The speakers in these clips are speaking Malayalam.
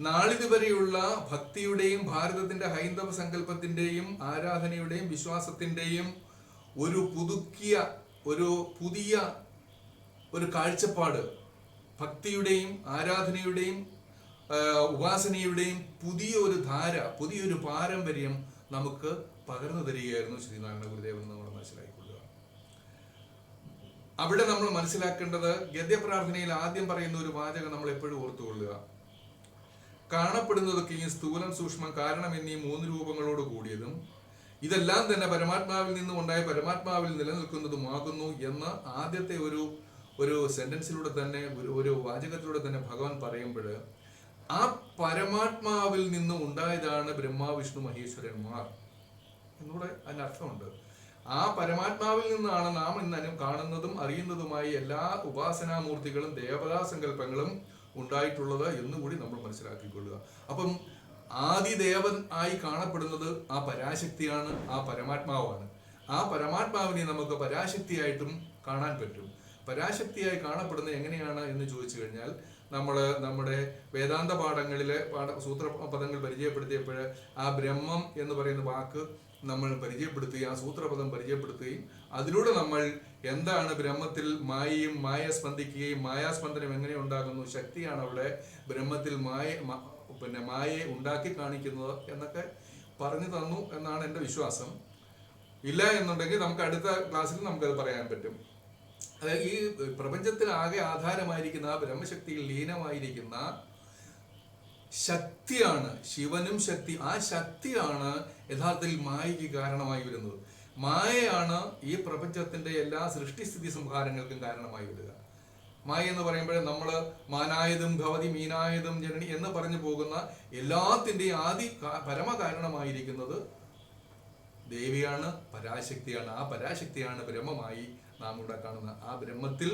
നാളിതുവരെയുള്ള ഭക്തിയുടെയും ഭാരതത്തിന്റെ ഹൈന്ദവ സങ്കല്പത്തിന്റെയും ആരാധനയുടെയും വിശ്വാസത്തിന്റെയും ഒരു പുതിയ ഒരു കാഴ്ചപ്പാട്, ഭക്തിയുടെയും ആരാധനയുടെയും ഉപാസനയുടെയും പുതിയൊരു ധാര, പുതിയൊരു പാരമ്പര്യം നമുക്ക് പകർന്നു തരികയായിരുന്നു ശ്രീനാരായണ ഗുരുദേവൻ എന്ന് നമ്മൾ മനസ്സിലാക്കിക്കൊള്ളുക. അവിടെ നമ്മൾ മനസ്സിലാക്കേണ്ടത്, ഗദ്യപ്രാർത്ഥനയിൽ ആദ്യം പറയുന്ന ഒരു വാചകം നമ്മൾ എപ്പോഴും ഓർത്തുകൊള്ളുക. കാണപ്പെടുന്നതൊക്കെയും സ്ഥൂലം, സൂക്ഷ്മം, കാരണം എന്നീ 3 രൂപങ്ങളോട് കൂടിയതും ഇതെല്ലാം തന്നെ പരമാത്മാവിൽ നിന്നും ഉണ്ടായ പരമാത്മാവിൽ നിലനിൽക്കുന്നതുമാകുന്നു എന്ന് ആദ്യത്തെ ഒരു സെന്റൻസിലൂടെ തന്നെ, ഒരു വാചകത്തിലൂടെ തന്നെ ഭഗവാൻ പറയുമ്പോൾ, ആ പരമാത്മാവിൽ നിന്നും ഉണ്ടായതാണ് ബ്രഹ്മ വിഷ്ണു മഹേശ്വരന്മാർ എന്നൂടെ അതിനർത്ഥമുണ്ട്. ആ പരമാത്മാവിൽ നിന്നാണ് നാം ഇന്ന് കാണുന്നതും അറിയുന്നതുമായ എല്ലാ ഉപാസനാമൂർത്തികളും ദേവതാ സങ്കല്പങ്ങളും ഉണ്ടായിട്ടുള്ളത് എന്നുകൂടി നമ്മൾ മനസ്സിലാക്കിക്കൊള്ളുക. അപ്പം ആദിദേവൻ ആയി കാണപ്പെടുന്നത് ആ പരാശക്തിയാണ്, ആ പരമാത്മാവാണ്. ആ പരമാത്മാവിനെ നമുക്ക് പരാശക്തിയായിട്ടും കാണാൻ പറ്റും. പരാശക്തിയായി കാണപ്പെടുന്നത് എങ്ങനെയാണ് എന്ന് ചോദിച്ചു കഴിഞ്ഞാൽ, നമ്മുടെ വേദാന്ത പാഠങ്ങളിലെ സൂത്രപദങ്ങൾ പരിചയപ്പെടുത്തിയപ്പോൾ ആ ബ്രഹ്മം എന്ന് പറയുന്ന വാക്ക് നമ്മൾ പരിചയപ്പെടുത്തുകയും ആ സൂത്രപദം പരിചയപ്പെടുത്തുകയും അതിലൂടെ നമ്മൾ എന്താണ് ബ്രഹ്മത്തിൽ മായയും, മായ സ്പന്ദിക്കുകയും മായാസ്പന്ദനം എങ്ങനെ ഉണ്ടാകുന്നു, ശക്തിയാണ് അവിടെ ബ്രഹ്മത്തിൽ മായയെ ഉണ്ടാക്കി കാണിക്കുന്നത് എന്നൊക്കെ പറഞ്ഞു തന്നു എന്നാണ് എൻ്റെ വിശ്വാസം. ഇല്ല എന്നുണ്ടെങ്കിൽ നമുക്ക് അടുത്ത ക്ലാസ്സിൽ നമുക്കത് പറയാൻ പറ്റും. അതായത് ഈ പ്രപഞ്ചത്തിൽ ആകെ ആധാരമായിരിക്കുന്ന ആ ബ്രഹ്മശക്തിയിൽ ലീനമായിരിക്കുന്ന ശക്തിയാണ് ശിവനും ശക്തി. ആ ശക്തിയാണ് യഥാർത്ഥത്തിൽ മായയ്ക്ക് കാരണമായി വരുന്നത്. മായയാണ് ഈ പ്രപഞ്ചത്തിന്റെ എല്ലാ സൃഷ്ടിസ്ഥിതി സംഹാരങ്ങൾക്കും കാരണമായി വരിക. മായ എന്ന് പറയുമ്പോൾ നമ്മൾ മാനായതും ഭവതി മീനായതും ജനനി എന്ന് പറഞ്ഞു പോകുന്ന എല്ലാത്തിൻ്റെയും പരമകാരണമായിരിക്കുന്നത് ദേവിയാണ്, പരാശക്തിയാണ്. ആ പരാശക്തിയാണ് ബ്രഹ്മമായി നാം ഇവിടെ കാണുന്ന. ആ ബ്രഹ്മത്തിൽ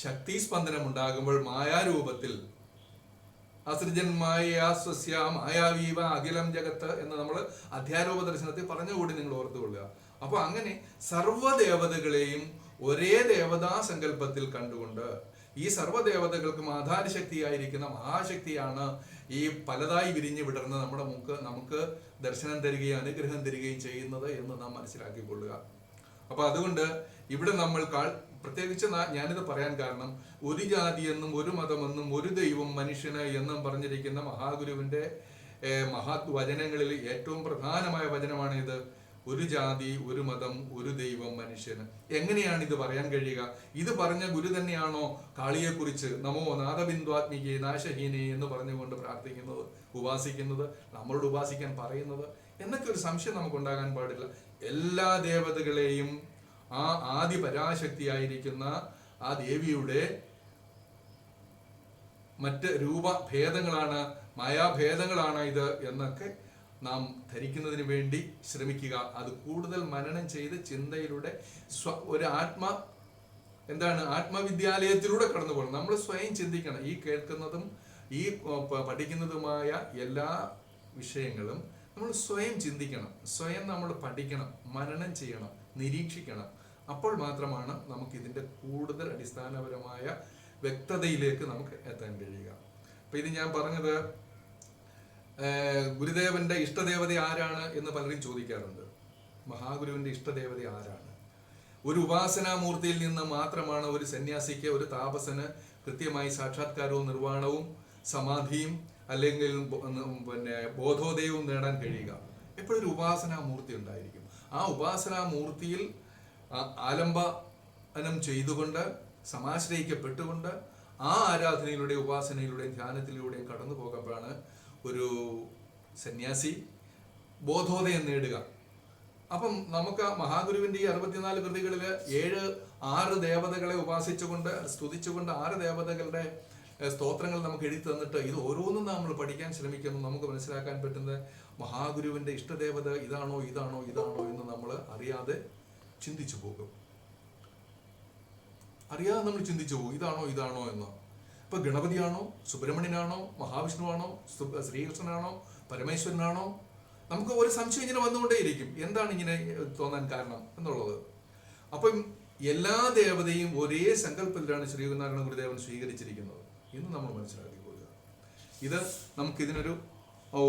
ശക്തി സ്പന്ദനം ഉണ്ടാകുമ്പോൾ മായാരൂപത്തിൽ അസൃജൻ മായാസ്വസ്യ മായാവീവ അഖിലം ജഗത്ത് എന്ന് നമ്മൾ അധ്യാരോപ ദർശനത്തിൽ പറഞ്ഞുകൂടി നിങ്ങൾ ഓർത്തുകൊള്ളുക. അപ്പൊ അങ്ങനെ സർവ്വദേവതകളെയും ഒരേ ദേവതാ സങ്കല്പത്തിൽ കണ്ടുകൊണ്ട് ഈ സർവ്വദേവതകൾക്കും ആധാരശക്തിയായിരിക്കുന്ന മഹാശക്തിയാണ് ഈ പലതായി വിരിഞ്ഞു വിടർന്ന് നമുക്ക് ദർശനം തരികയും അനുഗ്രഹം തരികയും ചെയ്യുന്നത് എന്ന് നാം മനസ്സിലാക്കിക്കൊള്ളുക. അപ്പൊ അതുകൊണ്ട് ഇവിടെ നമ്മൾ പ്രത്യേകിച്ച് ഞാനിത് പറയാൻ കാരണം, ഒരു ജാതിയെന്നും ഒരു മതമെന്നും ഒരു ദൈവം മനുഷ്യന് എന്നും പറഞ്ഞിരിക്കുന്ന മഹാഗുരുവിന്റെ മഹത് വചനങ്ങളിൽ ഏറ്റവും പ്രധാനമായ വചനമാണ് ഇത്. ഒരു ജാതി, ഒരു മതം, ഒരു ദൈവം, മനുഷ്യന്. എങ്ങനെയാണ് ഇത് പറയാൻ കഴിയുക? ഇത് പറഞ്ഞ ഗുരു തന്നെയാണോ കാളിയെക്കുറിച്ച് നമോ നാദബിന്ദുവാത്മികേ നാശഹീനേ എന്ന് പറഞ്ഞുകൊണ്ട് പ്രാർത്ഥിക്കുന്നത്, ഉപാസിക്കുന്നത്, നമ്മളോട് ഉപാസിക്കാൻ പറയുന്നത് എന്നൊക്കെ ഒരു സംശയം നമുക്കുണ്ടാകാൻ പാടില്ല. എല്ലാ ദേവതകളെയും ആ ആദി പരാശക്തിയായിരിക്കുന്ന ആ ദേവിയുടെ മറ്റ് രൂപഭേദങ്ങളാണ്, മായാഭേദങ്ങളാണ് ഇത് എന്നൊക്കെ നാം ധരിക്കുന്നതിന് വേണ്ടി ശ്രമിക്കുക. അത് കൂടുതൽ മനനം ചെയ്ത് ചിന്തയിലൂടെ ഒരു ആത്മവിദ്യാലയത്തിലൂടെ കടന്നു പോകണം. നമ്മൾ സ്വയം ചിന്തിക്കണം. ഈ കേൾക്കുന്നതും ഈ പഠിക്കുന്നതുമായ എല്ലാ വിഷയങ്ങളും നമ്മൾ സ്വയം ചിന്തിക്കണം, സ്വയം നമ്മൾ പഠിക്കണം, മനനം ചെയ്യണം, നിരീക്ഷിക്കണം. അപ്പോൾ മാത്രമാണ് നമുക്ക് ഇതിൻ്റെ കൂടുതൽ അടിസ്ഥാനപരമായ വ്യക്തതയിലേക്ക് നമുക്ക് എത്താൻ കഴിയുക. അപ്പൊ ഇത് ഞാൻ പറഞ്ഞത് ഗുരുദേവന്റെ ഇഷ്ടദേവത ആരാണ് എന്ന് പലരും ചോദിക്കാറുണ്ട്. മഹാഗുരുവിന്റെ ഇഷ്ടദേവത ആരാണ്? ഒരു ഉപാസനാമൂർത്തിയിൽ നിന്ന് മാത്രമാണ് ഒരു സന്യാസിക്ക്, ഒരു താപസന് കൃത്യമായി സാക്ഷാത്കാരവും നിർവ്വാണവും സമാധിയും അല്ലെങ്കിൽ ബോധോദയവും നേടാൻ കഴിയുക. എപ്പോഴൊരു ഉപാസനാമൂർത്തി ഉണ്ടായിരിക്കും. ആ ഉപാസനാമൂർത്തിയിൽ ആലംബനം ചെയ്തുകൊണ്ട് സമാശ്രയിക്കപ്പെട്ടുകൊണ്ട് ആ ആരാധനയിലൂടെയും ഉപാസനയിലൂടെയും ധ്യാനത്തിലൂടെയും കടന്നു പോകുമ്പോഴാണ് ഒരു സന്യാസി ബോധോദയം നേടുക. അപ്പം നമുക്ക് മഹാഗുരുവിന്റെ ഈ 64 കൃതികളിൽ 6 ദേവതകളെ ഉപാസിച്ചുകൊണ്ട് സ്തുതിച്ചുകൊണ്ട് 6 ദേവതകളുടെ സ്തോത്രങ്ങൾ നമുക്ക് എഴുതി തന്നിട്ട് ഇത് ഓരോന്നും നമ്മൾ പഠിക്കാൻ ശ്രമിക്കുന്നു. നമുക്ക് മനസ്സിലാക്കാൻ പറ്റുന്നത് മഹാഗുരുവിന്റെ ഇഷ്ടദേവത ഇതാണോ ഇതാണോ ഇതാണോ എന്ന് നമ്മൾ അറിയാതെ ചിന്തിച്ചു പോകും. ഇതാണോ ഇതാണോ എന്ന്. ഇപ്പൊ ഗണപതിയാണോ, സുബ്രഹ്മണ്യനാണോ, മഹാവിഷ്ണുവാണോ, ശ്രീകൃഷ്ണനാണോ, പരമേശ്വരനാണോ? നമുക്ക് ഒരു സംശയം ഇങ്ങനെ വന്നുകൊണ്ടേയിരിക്കും. എന്താണ് ഇങ്ങനെ തോന്നാൻ കാരണം എന്നുള്ളത്. അപ്പം എല്ലാ ദേവതയും ഒരേ സങ്കല്പത്തിലാണ് ശ്രീനാരായണ ഗുരുദേവൻ സ്വീകരിച്ചിരിക്കുന്നത് എന്ന് നമ്മൾ മനസ്സിലാക്കിക്കൊള്ളുക. ഇത് നമുക്കിതിനൊരു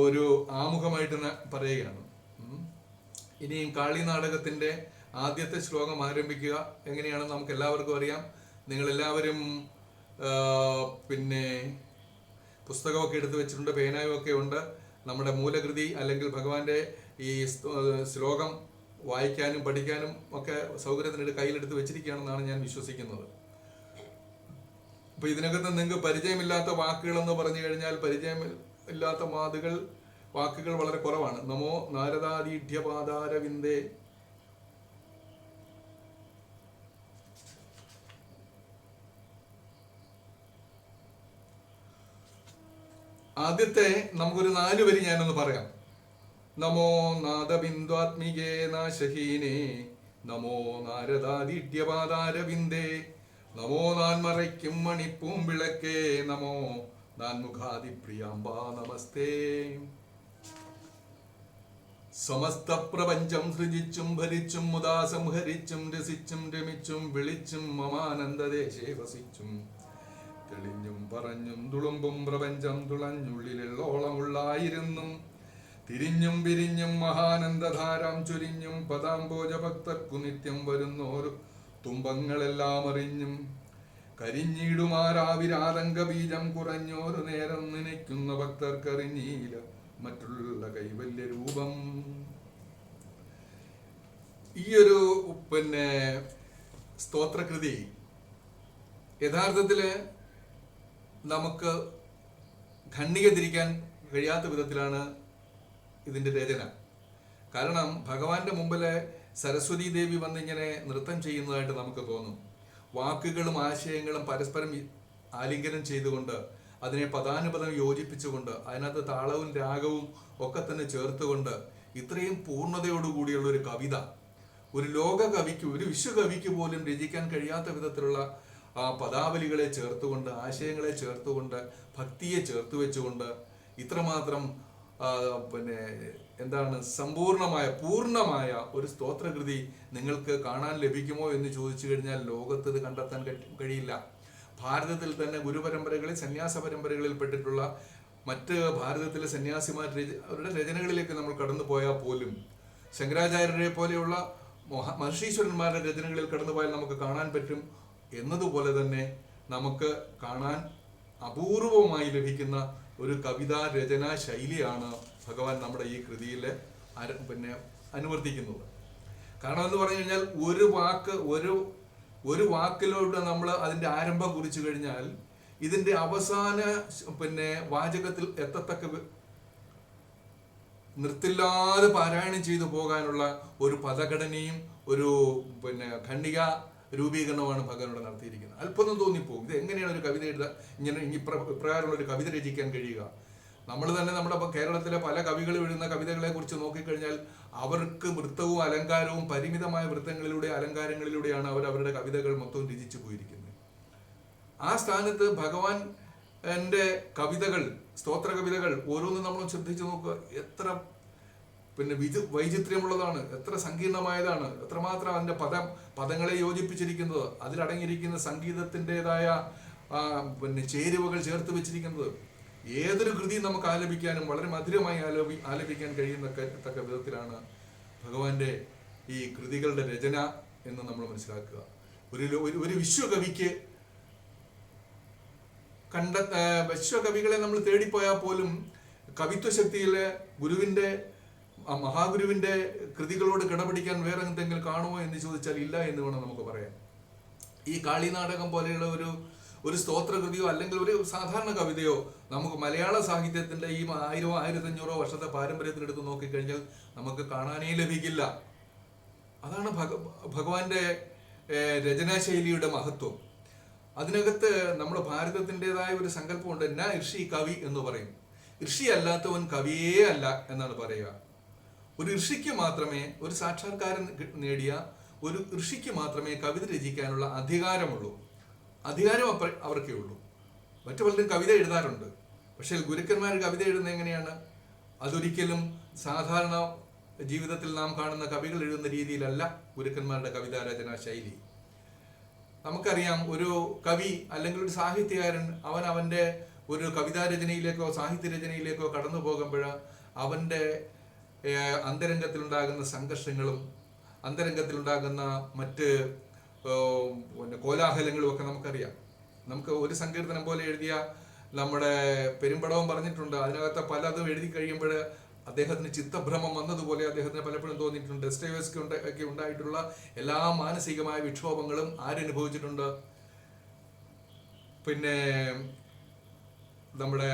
ഒരു ആമുഖമായിട്ട് തന്നെ പറയുകയാണ്. ഇനിയും കാളി നാടകത്തിൻ്റെ ആദ്യത്തെ ശ്ലോകം ആരംഭിക്കുക എങ്ങനെയാണെന്ന് നമുക്ക് എല്ലാവർക്കും അറിയാം. നിങ്ങളെല്ലാവരും പിന്നെ പുസ്തകമൊക്കെ എടുത്തു വെച്ചിട്ടുണ്ട്, പേനായും ഒക്കെ ഉണ്ട്. നമ്മുടെ മൂലകൃതി അല്ലെങ്കിൽ ഭഗവാന്റെ ഈ ശ്ലോകം വായിക്കാനും പഠിക്കാനും ഒക്കെ സൗകര്യത്തിന് കയ്യിലെടുത്ത് വെച്ചിരിക്കുകയാണെന്നാണ് ഞാൻ വിശ്വസിക്കുന്നത്. അപ്പോൾ ഇതിനകത്ത് നിങ്ങൾക്ക് പരിചയമില്ലാത്ത വാക്കുകളെന്ന് പറഞ്ഞു കഴിഞ്ഞാൽ പരിചയമില്ലാത്ത വാക്കുകൾ വളരെ കുറവാണ്. നമോ നാരദാദീഢ്യപാദാരവിന്ദേ, ആദ്യത്തെ നമുക്കൊരു 4 വരി ഞാനൊന്ന് പറയാം. നമോ നാദബിന്ദുആത്മികേ നാശഹീനേ, നമോ നാരദാദീഢ്യപാദാരവിന്ദേ, നമോ നാൻമറയ്ക്കും മണിപ്പൂമ്പിളക്കേ, നമോ നാൻമുഖാദിപ്രിയാംബാ നമസ്തേ. സമസ്ത പ്രപഞ്ചം സൃജിച്ചും ഭരിച്ചും മുദാ സംഹരിച്ചും രസിച്ചും രമിച്ചും വിളിച്ചും മമാനന്ദദേശേ വസിച്ചും തെളിഞ്ഞും പറഞ്ഞും തുളുമ്പും പ്രപഞ്ചം തുളഞ്ഞുള്ളിലുള്ളോളമുള്ളായിരുന്നും തിരിഞ്ഞും പിരിഞ്ഞും മഹാനന്ദധാരാം ചൊരിഞ്ഞും പദാംബോജ ഭക്തർക്കു നിത്യം വരുന്നോരു തുമ്പങ്ങളെല്ലാം അറിഞ്ഞും കരിഞ്ഞിടുമാരാവിരാതങ്ക ബീജം കുറഞ്ഞോരു നേരം നനയ്ക്കുന്ന ഭക്തർക്കറിഞ്ഞീല മറ്റുള്ള കൈവല്യ രൂപം. ഈയൊരു സ്തോത്രകൃതി യഥാർത്ഥത്തില് നമുക്ക് ഖണ്ഡിക തിരിക്കാൻ കഴിയാത്ത വിധത്തിലാണ് ഇതിന്റെ രചന. കാരണം ഭഗവാന്റെ മുമ്പില് സരസ്വതി ദേവി വന്നിങ്ങനെ നൃത്തം ചെയ്യുന്നതായിട്ട് നമുക്ക് തോന്നും. വാക്കുകളും ആശയങ്ങളും പരസ്പരം ആലിംഗനം ചെയ്തുകൊണ്ട് അതിനെ പദാനുപദം യോജിപ്പിച്ചുകൊണ്ട് അതിനകത്ത് താളവും രാഗവും ഒക്കെ തന്നെ ചേർത്തുകൊണ്ട് ഇത്രയും പൂർണ്ണതയോടുകൂടിയുള്ള ഒരു കവിത ഒരു ലോക കവിക്ക്, ഒരു വിശ്വകവിക്ക് പോലും രചിക്കാൻ കഴിയാത്ത വിധത്തിലുള്ള ആ പദാവലികളെ ചേർത്തുകൊണ്ട്, ആശയങ്ങളെ ചേർത്തുകൊണ്ട്, ഭക്തിയെ ചേർത്ത് വെച്ചുകൊണ്ട് ഇത്രമാത്രം പൂർണ്ണമായ ഒരു സ്തോത്രകൃതി നിങ്ങൾക്ക് കാണാൻ ലഭിക്കുമോ എന്ന് ചോദിച്ചു കഴിഞ്ഞാൽ ലോകത്ത് ഇത് കണ്ടെത്താൻ കഴിയില്ല. ഭാരതത്തിൽ തന്നെ ഗുരുപരമ്പരകളിൽ, സന്യാസ പരമ്പരകളിൽ പെട്ടിട്ടുള്ള മറ്റ് ഭാരതത്തിലെ സന്യാസിമാരുടെ രചനകളിലേക്ക് നമ്മൾ കടന്നു പോയാൽ പോലും ശങ്കരാചാര്യരെ പോലെയുള്ള മഹർഷീശ്വരന്മാരുടെ രചനകളിൽ കടന്നു പോയാൽ നമുക്ക് കാണാൻ പറ്റും. എന്നതുപോലെ തന്നെ നമുക്ക് കാണാൻ അപൂർവമായി ലഭിക്കുന്ന ഒരു കവിതാ രചനാ ശൈലിയാണ് ഭഗവാൻ നമ്മുടെ ഈ കൃതിയിൽ അനുവർത്തിക്കുന്നത്. കാരണം എന്ന് പറഞ്ഞു കഴിഞ്ഞാൽ ഒരു വാക്കിലൂടെ നമ്മൾ അതിന്റെ ആരംഭം കുറിച്ചു കഴിഞ്ഞാൽ ഇതിന്റെ അവസാന വാചകത്തിൽ എത്തത്തക്ക നിർത്തില്ലാതെ പാരായണം ചെയ്തു പോകാനുള്ള ഒരു പദഘടനയും ഒരു ഖണ്ഡിക രൂപീകരണമാണ് ഭഗവാനോട് നടത്തിയിരിക്കുന്നത്. അല്പൊന്നും തോന്നിപ്പോകും, ഇത് എങ്ങനെയാണ് ഒരു കവിത എഴുതാൻ, ഇപ്രകാരമുള്ള ഒരു കവിത രചിക്കാൻ കഴിയുക? നമ്മൾ തന്നെ നമ്മുടെ കേരളത്തിലെ പല കവികൾ എഴുതുന്ന കവിതകളെ കുറിച്ച് നോക്കിക്കഴിഞ്ഞാൽ അവർക്ക് വൃത്തവും അലങ്കാരവും പരിമിതമായ വൃത്തങ്ങളിലൂടെ അലങ്കാരങ്ങളിലൂടെയാണ് അവരുടെ കവിതകൾ മൊത്തം രചിച്ചു പോയിരിക്കുന്നത്. ആ സ്ഥാനത്ത് ഭഗവാൻ എൻ്റെ കവിതകൾ, സ്തോത്ര കവിതകൾ ഓരോന്നും നമ്മൾ ശ്രദ്ധിച്ചു നോക്കുക. എത്ര വൈചിത്ര്യമുള്ളതാണ്, എത്ര സങ്കീർണമായതാണ്, എത്രമാത്രം അതിൻ്റെ പദങ്ങളെ യോജിപ്പിച്ചിരിക്കുന്നത്, അതിലടങ്ങിയിരിക്കുന്ന സംഗീതത്തിൻ്റെതായ ചേരുവകൾ ചേർത്ത് വെച്ചിരിക്കുന്നത്. ഏതൊരു കൃതിയും നമുക്ക് ആലപിക്കാനും വളരെ മധുരമായി ആലപിക്കാൻ കഴിയുന്നത്തക്ക വിധത്തിലാണ് ഭഗവാന്റെ ഈ കൃതികളുടെ രചന എന്ന് നമ്മൾ മനസ്സിലാക്കുക. ഒരു വിശ്വകവിക്ക് വിശ്വകവികളെ നമ്മൾ തേടിപ്പോയാൽ പോലും കവിത്വശക്തിയിലെ മഹാഗുരുവിന്റെ കൃതികളോട് കിടപിടിക്കാൻ വേറെ എന്തെങ്കിലും കാണുമോ എന്ന് ചോദിച്ചാൽ ഇല്ല എന്ന് വേണം നമുക്ക് പറയാം. ഈ കാളി നാടകം പോലെയുള്ള ഒരു സ്തോത്രകൃതിയോ അല്ലെങ്കിൽ ഒരു സാധാരണ കവിതയോ നമുക്ക് മലയാള സാഹിത്യത്തിന്റെ ഈ 1000-1500 വർഷത്തെ പാരമ്പര്യത്തിലെടുത്ത് നോക്കിക്കഴിഞ്ഞാൽ നമുക്ക് കാണാനേ ലഭിക്കില്ല. അതാണ് ഭഗവാന്റെ രചനാശൈലിയുടെ മഹത്വം. അതിനകത്ത് നമ്മുടെ ഭാരതത്തിൻ്റെതായ ഒരു സങ്കല്പമുണ്ട്. ഋഷി കവി എന്ന് പറയും. ഋഷി അല്ലാത്തവൻ കവിയേ അല്ല എന്നാണ് പറയുക. ഒരു ഋഷിക്ക് മാത്രമേ, ഒരു സാക്ഷാത്കാരം നേടിയ ഒരു ഋഷിക്ക് മാത്രമേ കവിത രചിക്കാനുള്ള അധികാരമുള്ളൂ. അധികാരം അവർക്കേ ഉള്ളൂ. മറ്റു പലരും കവിത എഴുതാറുണ്ട്. പക്ഷേ ഗുരുക്കന്മാർ കവിത എഴുതുന്നത് എങ്ങനെയാണ്? അതൊരിക്കലും സാധാരണ ജീവിതത്തിൽ നാം കാണുന്ന കവികൾ എഴുതുന്ന രീതിയിലല്ല ഗുരുക്കന്മാരുടെ കവിതാ രചനാ ശൈലി. നമുക്കറിയാം, ഒരു കവി അല്ലെങ്കിൽ ഒരു സാഹിത്യകാരൻ അവൻ്റെ ഒരു കവിതാരചനയിലേക്കോ സാഹിത്യരചനയിലേക്കോ കടന്നു പോകുമ്പോൾ അവൻ്റെ അന്തരംഗത്തിലുണ്ടാകുന്ന സംഘർഷങ്ങളും അന്തരംഗത്തിലുണ്ടാകുന്ന മറ്റ് കോലാഹലങ്ങളും ഒക്കെ നമുക്കറിയാം. നമുക്ക് ഒരു സങ്കീർത്തനം പോലെ എഴുതിയ നമ്മുടെ പെരുമ്പടവം പറഞ്ഞിട്ടുണ്ട്, അതിനകത്ത് പലതും എഴുതി കഴിയുമ്പോൾ അദ്ദേഹത്തിന് ചിത്തഭ്രമം വന്നതുപോലെ അദ്ദേഹത്തിന് പലപ്പോഴും തോന്നിയിട്ടുണ്ട്. ഡെസ്റ്റോയെവ്സ്കി ഒക്കെ ഉണ്ടായിട്ടുള്ള എല്ലാ മാനസികമായ വിക്ഷോഭങ്ങളും ആരനുഭവിച്ചിട്ടുണ്ട്? പിന്നെ നമ്മുടെ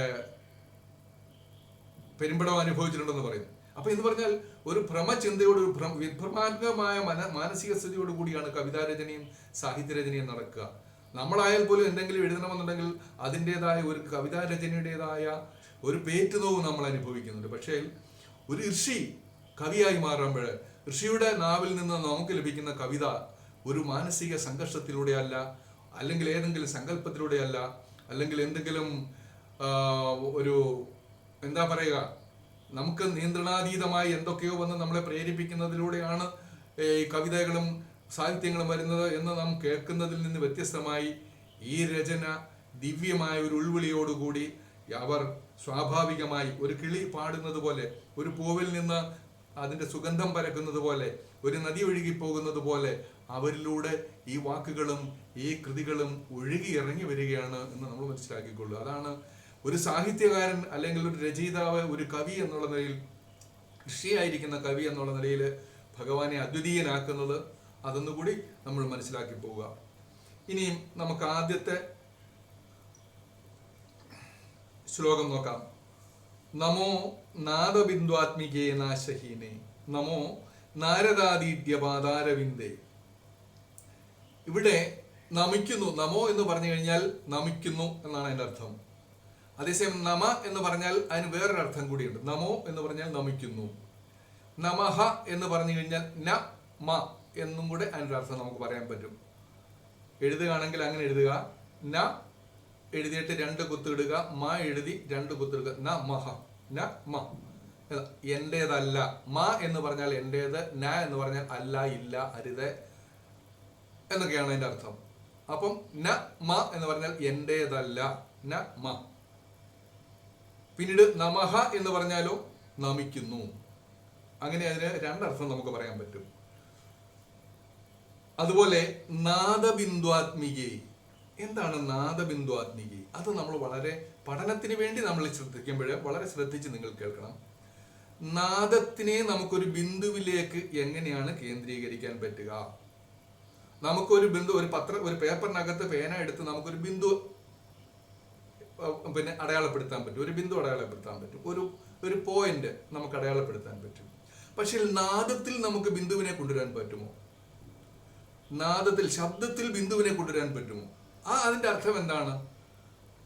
പെരുമ്പടവം അനുഭവിച്ചിട്ടുണ്ടെന്ന് പറയും. അപ്പൊ എന്ന് പറഞ്ഞാൽ ഒരു ഭ്രമചിന്തയോട്, ഒരു വിഭ്രമാത്മകമായ മാനസിക സ്ഥിതിയോട് കൂടിയാണ് കവിതാരചനയും സാഹിത്യരചനയും നടക്കുക. നമ്മളായാൽ പോലും എന്തെങ്കിലും എഴുതണമെന്നുണ്ടെങ്കിൽ അതിൻ്റെതായ ഒരു കവിതാരചനയുടേതായ ഒരു പേറ്റുനോവ് നമ്മൾ അനുഭവിക്കുന്നുണ്ട്. പക്ഷേ ഒരു ഋഷി കവിയായി മാറുമ്പോൾ ഋഷിയുടെ നാവിൽ നിന്ന് നമുക്ക് ലഭിക്കുന്ന കവിത ഒരു മാനസിക സംഘർഷത്തിലൂടെയല്ല, അല്ലെങ്കിൽ ഏതെങ്കിലും സങ്കല്പത്തിലൂടെയല്ല, അല്ലെങ്കിൽ എന്തെങ്കിലും ഒരു എന്താ പറയുക, നമുക്ക് നിയന്ത്രണാതീതമായി എന്തൊക്കെയോ വന്ന് നമ്മളെ പ്രേരിപ്പിക്കുന്നതിലൂടെയാണ് ഈ കവിതകളും സാഹിത്യങ്ങളും വരുന്നത് എന്ന് നാം കേൾക്കുന്നതിൽ നിന്ന് വ്യത്യസ്തമായി ഈ രചന ദിവ്യമായ ഒരു ഉൾവിളിയോടുകൂടി അവർ സ്വാഭാവികമായി ഒരു കിളി പാടുന്നത് പോലെ, ഒരു പൂവിൽ നിന്ന് അതിൻ്റെ സുഗന്ധം പരക്കുന്നത് പോലെ, ഒരു നദി ഒഴുകിപ്പോകുന്നത് പോലെ അവരിലൂടെ ഈ വാക്കുകളും ഈ കൃതികളും ഒഴുകി ഇറങ്ങി വരികയാണ് എന്ന് നമ്മൾ മനസ്സിലാക്കിക്കൊള്ളുക. അതാണ് ഒരു സാഹിത്യകാരൻ അല്ലെങ്കിൽ ഒരു രചയിതാവ്, ഒരു കവി എന്നുള്ള നിലയിൽ, ഋഷിയായിരിക്കുന്ന കവി എന്നുള്ള നിലയിൽ ഭഗവാനെ അദ്വിതീയനാക്കുന്നത്. അതൊന്നുകൂടി നമ്മൾ മനസ്സിലാക്കി പോവുക. ഇനിയും നമുക്ക് ആദ്യത്തെ ശ്ലോകം നോക്കാം. നമോ നാദബിന്ദുആത്മികേ നാശഹീനേ നമോ നാരദാദീദ്യപാദാരവിന്ദേ. ഇവിടെ നമിക്കുന്നു, നമോ എന്ന് പറഞ്ഞു കഴിഞ്ഞാൽ നമിക്കുന്നു എന്നാണ് അതിൻ്റെ അർത്ഥം. അതേസമയം നമ എന്ന് പറഞ്ഞാൽ അതിന് വേറൊരു അർത്ഥം കൂടിയുണ്ട്. നമോ എന്ന് പറഞ്ഞാൽ നമിക്കുന്നു. നമഹ എന്ന് പറഞ്ഞു കഴിഞ്ഞാൽ ന മ എന്നും കൂടെ അതിൻ്റെ അർത്ഥം നമുക്ക് പറയാൻ പറ്റും. എഴുതുകയാണെങ്കിൽ അങ്ങനെ എഴുതുക. ന എഴുതിയിട്ട് 2 കുത്തിടുക, മ എഴുതി 2 കുത്തിടുക. ന മഹ ന മ. എന്റേതല്ല. മ എന്ന് പറഞ്ഞാൽ എന്റേത്, ന എന്ന് പറഞ്ഞാൽ അല്ല, ഇല്ല, അരുത് എന്നൊക്കെയാണ് അതിൻ്റെ അർത്ഥം. അപ്പം ന മ എന്ന് പറഞ്ഞാൽ എന്റേതല്ല, ന മ. പിന്നീട് നമഹ എന്ന് പറഞ്ഞാലോ നമിക്കുന്നു. അങ്ങനെ അതിന് 2 അർത്ഥം നമുക്ക് പറയാൻ പറ്റും. അതുപോലെ നാദബിന്ദുആത്മികേ. എന്താണ് നാദബിന്ദുആത്മികേ? അത് നമ്മൾ വളരെ പഠനത്തിന് വേണ്ടി നമ്മൾ ശ്രദ്ധിക്കുമ്പോൾ വളരെ ശ്രദ്ധിച്ച് നിങ്ങൾ കേൾക്കണം. നാദത്തിനെ നമുക്കൊരു ബിന്ദുവിലേക്ക് എങ്ങനെയാണ് കേന്ദ്രീകരിക്കാൻ പറ്റുക? നമുക്കൊരു ബിന്ദു, ഒരു പേപ്പറിനകത്ത് പേന എടുത്ത് നമുക്കൊരു ബിന്ദു അടയാളപ്പെടുത്താൻ പറ്റും. ഒരു ബിന്ദു അടയാളപ്പെടുത്താൻ പറ്റും. ഒരു പോയിന്റ് നമുക്ക് അടയാളപ്പെടുത്താൻ പറ്റും. പക്ഷെ നാദത്തിൽ നമുക്ക് ബിന്ദുവിനെ കൊണ്ടുവരാൻ പറ്റുമോ? നാദത്തിൽ, ശബ്ദത്തിൽ ബിന്ദുവിനെ കൊണ്ടുവരാൻ പറ്റുമോ? അതിന്റെ അർത്ഥം എന്താണ്?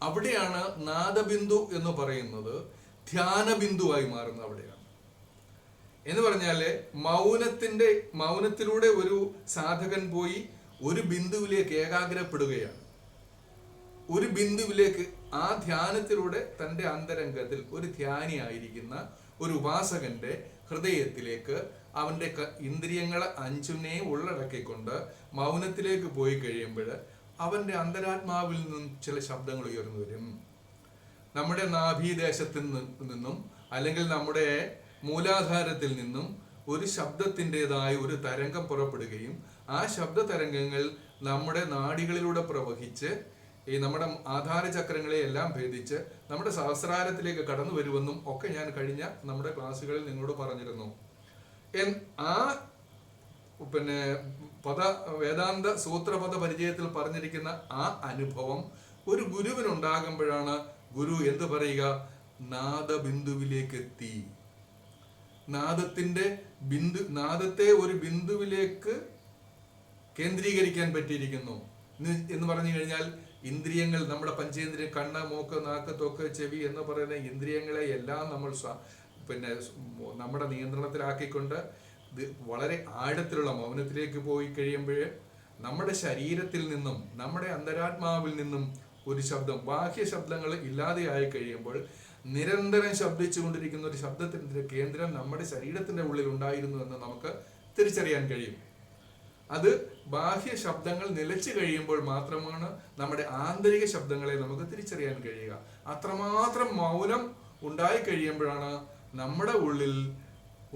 അവിടെയാണ് നാദബിന്ദു എന്ന് പറയുന്നത് ധ്യാനബിന്ദുവായി മാറുന്നത്. അവിടെയാണ് എന്ന് പറഞ്ഞാല് മൗനത്തിലൂടെ ഒരു സാധകൻ പോയി ഒരു ബിന്ദുവിലേക്ക് ഏകാഗ്രപ്പെടുകയാണ്. ഒരു ബിന്ദുവിലേക്ക്, ആ ധ്യാനത്തിലൂടെ തൻ്റെ അന്തരംഗത്തിൽ ഒരു ധ്യാനിയായിരിക്കുന്ന ഒരു ഉപാസകന്റെ ഹൃദയത്തിലേക്ക് അവൻ്റെ ഇന്ദ്രിയങ്ങളെ 5 ഉള്ളടക്കിക്കൊണ്ട് മൗനത്തിലേക്ക് പോയി കഴിയുമ്പോൾ അവൻ്റെ അന്തരാത്മാവിൽ നിന്നും ചില ശബ്ദങ്ങൾ ഉയർന്നു വരും. നമ്മുടെ നാഭീദേശത്തിൽ നിന്നും അല്ലെങ്കിൽ നമ്മുടെ മൂലാധാരത്തിൽ നിന്നും ഒരു ശബ്ദത്തിൻ്റെതായ ഒരു തരംഗം പുറപ്പെടുകയും ആ ശബ്ദ തരംഗങ്ങൾ നമ്മുടെ നാഡികളിലൂടെ പ്രവഹിച്ച് നമ്മുടെ ആധാരചക്രങ്ങളെ എല്ലാം ഭേദിച്ച് നമ്മുടെ സഹസ്രാരത്തിലേക്ക് കടന്നു വരുമെന്നും ഒക്കെ ഞാൻ കഴിഞ്ഞ നമ്മുടെ ക്ലാസ്സുകളിൽ നിങ്ങളോട് പറഞ്ഞിരുന്നു. ആ വേദാന്ത സൂത്രപദ പരിചയത്തിൽ പറഞ്ഞിരിക്കുന്ന ആ അനുഭവം ഒരു ഗുരുവിനുണ്ടാകുമ്പോഴാണ് ഗുരു എന്ത് പറയുക? നാദബിന്ദുവിലേക്ക് എത്തി. നാദത്തെ ഒരു ബിന്ദുവിലേക്ക് കേന്ദ്രീകരിക്കാൻ പറ്റിയിരിക്കുന്നു എന്ന് പറഞ്ഞു കഴിഞ്ഞാൽ ഇന്ദ്രിയങ്ങൾ, നമ്മുടെ പഞ്ചേന്ദ്രിയം, കണ്ണ്, മൂക്ക്, നാക്ക്, ത്വക്ക്, ചെവി എന്ന് പറയുന്ന ഇന്ദ്രിയങ്ങളെ എല്ലാം നമ്മൾ നമ്മുടെ നിയന്ത്രണത്തിലാക്കിക്കൊണ്ട് വളരെ ആഴത്തിലുള്ള മൗനത്തിലേക്ക് പോയി കഴിയുമ്പോൾ നമ്മുടെ ശരീരത്തിൽ നിന്നും നമ്മുടെ അന്തരാത്മാവിൽ നിന്നും ഒരു ശബ്ദം, ബാഹ്യ ശബ്ദങ്ങൾ ഇല്ലാതെയായി കഴിയുമ്പോൾ നിരന്തരം ശബ്ദിച്ചുകൊണ്ടിരിക്കുന്ന ഒരു ശബ്ദത്തിൻ്റെ കേന്ദ്രം നമ്മുടെ ശരീരത്തിൻ്റെ ഉള്ളിൽ ഉണ്ടായിരുന്നു എന്ന് നമുക്ക് തിരിച്ചറിയാൻ കഴിയും. അത് ബാഹ്യ ശബ്ദങ്ങൾ നിലച്ചു കഴിയുമ്പോൾ മാത്രമാണ് നമ്മുടെ ആന്തരിക ശബ്ദങ്ങളെ നമുക്ക് തിരിച്ചറിയാൻ കഴിയുക. അത്രമാത്രം മൗനം ഉണ്ടായി കഴിയുമ്പോഴാണ് നമ്മുടെ ഉള്ളിൽ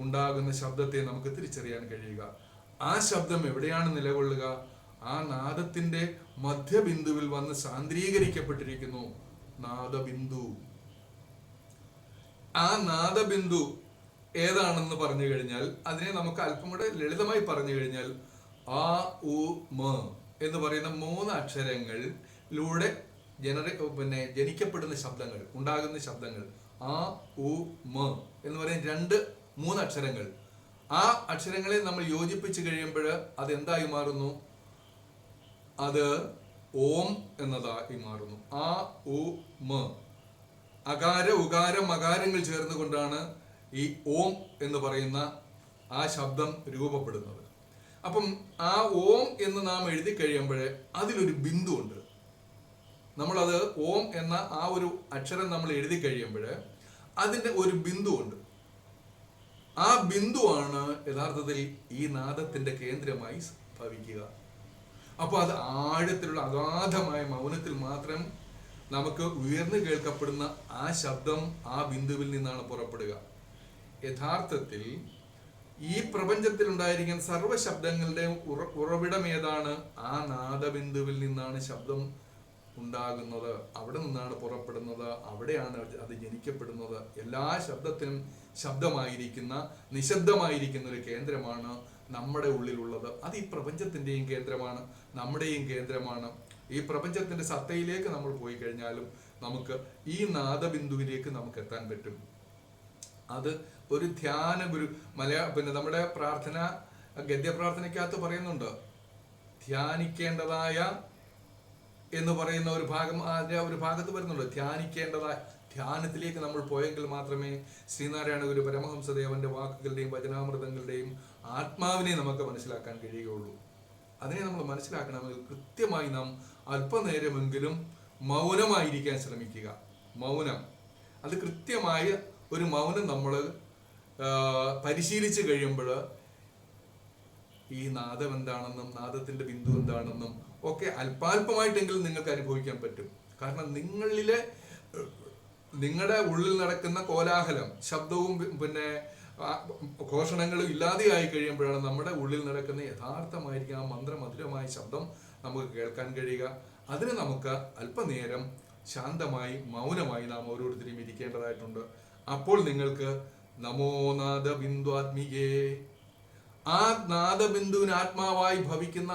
ഉണ്ടാകുന്ന ശബ്ദത്തെ നമുക്ക് തിരിച്ചറിയാൻ കഴിയുക. ആ ശബ്ദം എവിടെയാണ് നിലകൊള്ളുക? ആ നാദത്തിന്റെ മധ്യബിന്ദുവിൽ വന്ന് സാന്ദ്രീകരിക്കപ്പെട്ടിരിക്കുന്നു നാദബിന്ദു. ആ നാദബിന്ദു ഏതാണെന്ന് പറഞ്ഞു കഴിഞ്ഞാൽ, അതിനെ നമുക്ക് അല്പം കൂടെ ലളിതമായി പറഞ്ഞു കഴിഞ്ഞാൽ, ആ ഉ മ എന്ന് പറയുന്ന 3 അക്ഷരങ്ങളിലൂടെ ജനിക്കപ്പെടുന്ന ശബ്ദങ്ങൾ, ഉണ്ടാകുന്ന ശബ്ദങ്ങൾ. ആ ഉ മ എന്ന് പറയുന്ന 3 അക്ഷരങ്ങൾ. ആ അക്ഷരങ്ങളെ നമ്മൾ യോജിപ്പിച്ച് കഴിയുമ്പോൾ അത് എന്തായി മാറുന്നു? അത് ഓം എന്നതായി മാറുന്നു. ആ ഉ മ. അകാര ഉകാര മകാരങ്ങൾ ചേർന്നുകൊണ്ടാണ് ഈ ഓം എന്ന് പറയുന്ന ആ ശബ്ദം രൂപപ്പെടുന്നത്. അപ്പം ആ ഓം എന്ന് നാം എഴുതി കഴിയുമ്പോൾ അതിലൊരു ബിന്ദു ഉണ്ട്. നമ്മളത് ഓം എന്ന ആ ഒരു അക്ഷരം നമ്മൾ എഴുതി കഴിയുമ്പോൾ അതിൻ്റെ ഒരു ബിന്ദു ഉണ്ട്. ആ ബിന്ദുവാണ് യഥാർത്ഥത്തിൽ ഈ നാദത്തിന്റെ കേന്ദ്രമായി ഭവിക്കുക. അപ്പോൾ അത് ആഴത്തിലുള്ള അഗാധമായ മൗനത്തിൽ മാത്രം നമുക്ക് ഉയർന്നു കേൾക്കപ്പെടുന്ന ആ ശബ്ദം ആ ബിന്ദുവിൽ നിന്നാണ് പുറപ്പെടുക. യഥാർത്ഥത്തിൽ ഈ പ്രപഞ്ചത്തിൽ ഉണ്ടായിരിക്കുന്ന സർവ്വ ശബ്ദങ്ങളുടെയും ഉറവിടം ഏതാണ്? ആ നാദബിന്ദുവിൽ നിന്നാണ് ശബ്ദം ഉണ്ടാകുന്നത്, അവിടെ നിന്നാണ് പുറപ്പെടുന്നത്, അവിടെയാണ് അത് ജനിക്കപ്പെടുന്നത്. എല്ലാ ശബ്ദത്തിനും ശബ്ദമായിരിക്കുന്ന, നിശബ്ദമായിരിക്കുന്ന ഒരു കേന്ദ്രമാണ് നമ്മുടെ ഉള്ളിലുള്ളത്. അത് ഈ പ്രപഞ്ചത്തിന്റെയും കേന്ദ്രമാണ്, നമ്മുടെയും കേന്ദ്രമാണ്. ഈ പ്രപഞ്ചത്തിന്റെ സത്തയിലേക്ക് നമ്മൾ പോയി കഴിഞ്ഞാലും നമുക്ക് ഈ നാദബിന്ദുവിലേക്ക് നമുക്ക് എത്താൻ പറ്റും. അത് ഒരു ധ്യാന ഗുരു നമ്മുടെ പ്രാർത്ഥന, ഗദ്യപ്രാർത്ഥനയ്ക്കകത്ത് പറയുന്നുണ്ട്, ധ്യാനിക്കേണ്ടതായ എന്ന് പറയുന്ന ഒരു ഭാഗം അതിന്റെ ഒരു ഭാഗത്ത് വരുന്നുണ്ട്. ധ്യാനിക്കേണ്ടതായ ധ്യാനത്തിലേക്ക് നമ്മൾ പോയെങ്കിൽ മാത്രമേ ശ്രീനാരായണ ഗുരു പരമഹംസദേവന്റെ വാക്കുകളുടെയും വചനാമൃതങ്ങളുടെയും ആത്മാവിനെ നമുക്ക് മനസ്സിലാക്കാൻ കഴിയുകയുള്ളൂ. അതിനെ നമ്മൾ മനസ്സിലാക്കണമെങ്കിൽ കൃത്യമായി നാം അല്പനേരമെങ്കിലും മൗനമായിരിക്കാൻ ശ്രമിക്കുക. മൗനം, അത് കൃത്യമായ ഒരു മൗനം നമ്മൾ പരിശീലിച്ചു കഴിയുമ്പോൾ ഈ നാദം എന്താണെന്നും നാദത്തിന്റെ ബിന്ദു എന്താണെന്നും ഒക്കെ അല്പാൽപമായിട്ടെങ്കിലും നിങ്ങൾക്ക് അനുഭവിക്കാൻ പറ്റും. കാരണം നിങ്ങളുടെ ഉള്ളിൽ നടക്കുന്ന കോലാഹലം, ശബ്ദവും ഘോഷണങ്ങളും ഇല്ലാതെയായി കഴിയുമ്പോഴാണ് നമ്മുടെ ഉള്ളിൽ നടക്കുന്ന യഥാർത്ഥമായിരിക്കും ആ മന്ത്രമധുരമായ ശബ്ദം നമുക്ക് കേൾക്കാൻ കഴിയുക. അതിന് നമുക്ക് അല്പനേരം ശാന്തമായി മൗനമായി നാം ഓരോരുത്തരെയും ഇരിക്കേണ്ടതായിട്ടുണ്ട്. അപ്പോൾ നിങ്ങൾക്ക് നമോ നാദബിന്ദുആത്മികേ, ആ നാദബിന്ദുവിന് ആത്മാവായി ഭവിക്കുന്ന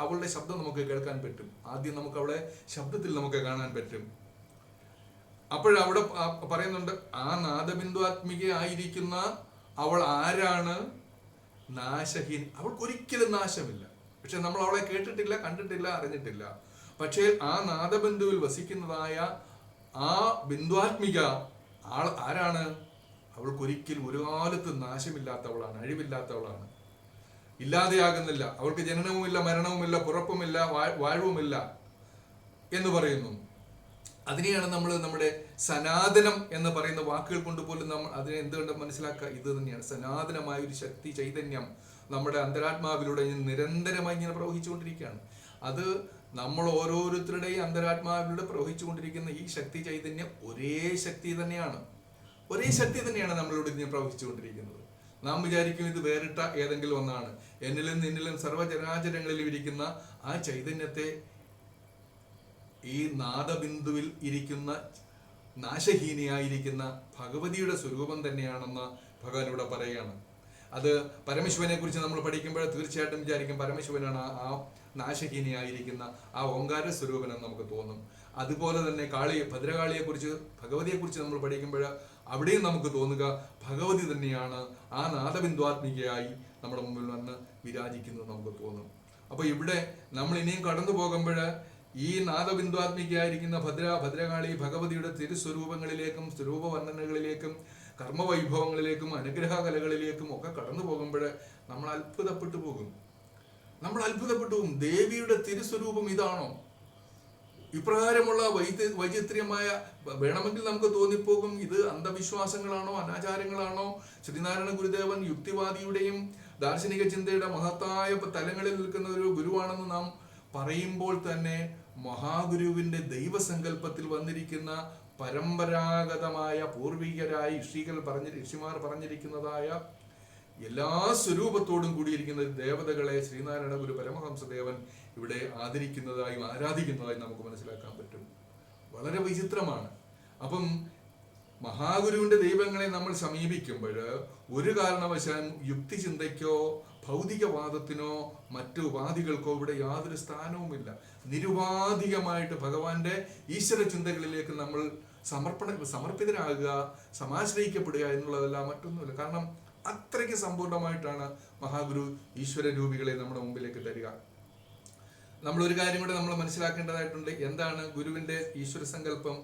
അവളുടെ ശബ്ദം നമുക്ക് കേൾക്കാൻ പറ്റും. ആദ്യം നമുക്ക് അവളെ ശബ്ദത്തിൽ നമുക്ക് കാണാൻ പറ്റും. അപ്പോഴവിടെ പറയുന്നുണ്ട്, ആ നാദബിന്ദുആത്മിക ആയിരിക്കുന്ന അവൾ ആരാണ്? നാശഹീൻ. അവൾക്കൊരിക്കലും നാശമില്ല. പക്ഷെ നമ്മൾ അവളെ കേട്ടിട്ടില്ല, കണ്ടിട്ടില്ല, അറിഞ്ഞിട്ടില്ല. പക്ഷേ ആ നാദബിന്ദുവിൽ വസിക്കുന്നതായ ആ ബിന്ദുആത്മിക ആരാണ്? അവൾക്കൊരിക്കലും ഒരു കാലത്ത് നാശമില്ലാത്തവളാണ്, അഴിവില്ലാത്തവളാണ്, ഇല്ലാതെയാകുന്നില്ല. അവൾക്ക് ജനനവുമില്ല, മരണവുമില്ല, പുറപ്പുമില്ല, വാഴ്വുമില്ല എന്ന് പറയുന്നു. അതിനെയാണ് നമ്മൾ നമ്മുടെ സനാതനം എന്ന് പറയുന്ന വാക്കുകൾ കൊണ്ട് പോലും നമ്മൾ അതിനെ എന്തുകൊണ്ട് മനസ്സിലാക്കുക? ഇത് തന്നെയാണ് സനാതനമായ ഒരു ശക്തി ചൈതന്യം നമ്മുടെ അന്തരാത്മാവിലൂടെ നിരന്തരമായി ഇങ്ങനെ പ്രവഹിച്ചുകൊണ്ടിരിക്കുകയാണ്. അത് നമ്മൾ ഓരോരുത്തരുടെയും അന്തരാത്മാവിലൂടെ പ്രവഹിച്ചുകൊണ്ടിരിക്കുന്ന ഈ ശക്തി ചൈതന്യം ഒരേ ശക്തി തന്നെയാണ് നമ്മളിലൂടെ ഇങ്ങനെ പ്രവഹിച്ചുകൊണ്ടിരിക്കുന്നത്. നാം വിചാരിക്കും ഇത് വേറിട്ട ഏതെങ്കിലും ഒന്നാണ്. എന്നിലും നിന്നിലും സർവ്വചരാചരങ്ങളിലും ഇരിക്കുന്ന ആ ചൈതന്യത്തെ ഈ നാദബിന്ദുവിൽ ഇരിക്കുന്ന നാശഹീനിയായിരിക്കുന്ന ഭഗവതിയുടെ സ്വരൂപം തന്നെയാണെന്ന് ഭഗവാൻ ഇവിടെ പറയുകയാണ്. അത് പരമശിവനെ കുറിച്ച് നമ്മൾ പഠിക്കുമ്പോൾ തീർച്ചയായിട്ടും വിചാരിക്കും പരമശിവനാണ് ആ നാശഹീനിയായിരിക്കുന്ന ആ ഓങ്കാര സ്വരൂപനെന്ന് നമുക്ക് തോന്നും. അതുപോലെ തന്നെ ഭദ്രകാളിയെ കുറിച്ച്, ഭഗവതിയെ കുറിച്ച് നമ്മൾ പഠിക്കുമ്പോൾ അവിടെയും നമുക്ക് തോന്നുക ഭഗവതി തന്നെയാണ് ആ നാദബിന്ദുആത്മികയായി നമ്മുടെ മുമ്പിൽ വന്ന് വിരാജിക്കുന്നത് നമുക്ക് തോന്നും. അപ്പൊ ഇവിടെ നമ്മൾ ഇനിയും കടന്നു പോകുമ്പോൾ ഈ നാദബിന്ദുആത്മികയായിരിക്കുന്ന ഭദ്രകാളി ഭഗവതിയുടെ തിരുസ്വരൂപങ്ങളിലേക്കും സ്വരൂപ വർണ്ണനകളിലേക്കും കർമ്മവൈഭവങ്ങളിലേക്കും അനുഗ്രഹ കലകളിലേക്കും ഒക്കെ കടന്നു പോകുമ്പോൾ നമ്മൾ അത്ഭുതപ്പെട്ടു പോകും. ദേവിയുടെ തിരുസ്വരൂപം ഇതാണോ? ഇപ്രകാരമുള്ള വൈചിത്ര്യമായ വേണമെങ്കിൽ നമുക്ക് തോന്നിപ്പോകും ഇത് അന്ധവിശ്വാസങ്ങളാണോ, അനാചാരങ്ങളാണോ, ശ്രീനാരായണ ഗുരുദേവൻ യുക്തിവാദിയുടെയും ദാർശനിക ചിന്തയുടെ മഹത്തായ തലങ്ങളിൽ നിൽക്കുന്ന ഒരു ഗുരുവാണെന്ന് നാം പറയുമ്പോൾ തന്നെ മഹാഗുരുവിന്റെ ദൈവസങ്കല്പത്തിൽ വന്നിരിക്കുന്ന പരമ്പരാഗതമായ പൂർവികരായി ഋഷിമാർ പറഞ്ഞിരിക്കുന്നതായ എല്ലാ സ്വരൂപത്തോടും കൂടിയിരിക്കുന്ന ദേവതകളെ ശ്രീനാരായണ ഗുരു പരമഹംസദേവൻ ഇവിടെ ആദരിക്കുന്നതായും ആരാധിക്കുന്നതായും നമുക്ക് മനസ്സിലാക്കാൻ പറ്റും. വളരെ വിചിത്രമാണ്. അപ്പം മഹാഗുരുവിന്റെ ദൈവങ്ങളെ നമ്മൾ സമീപിക്കുമ്പോൾ ഒരു കാരണവശാലും യുക്തിചിന്തയ്ക്കോ ഭൗതികവാദത്തിനോ മറ്റു ഉപാധികൾക്കോ ഇവിടെ യാതൊരു സ്ഥാനവുമില്ല. നിരുപാധികമായിട്ട് ഭഗവാന്റെ ഈശ്വര ചിന്തകളിലേക്ക് നമ്മൾ സമർപ്പിതരാകുക, സമാശ്രയിക്കപ്പെടുക എന്നുള്ളതല്ല മറ്റൊന്നുമില്ല. കാരണം അത്രയ്ക്ക് സമ്പൂർണമായിട്ടാണ് മഹാഗുരു ഈശ്വര രൂപികളെ നമ്മുടെ മുമ്പിലേക്ക് തരിക. നമ്മൾ ഒരു കാര്യം കൂടെ നമ്മൾ മനസ്സിലാക്കേണ്ടതായിട്ടുണ്ട്. എന്താണ് ഗുരുവിന്റെ ഈശ്വര സങ്കല്പം?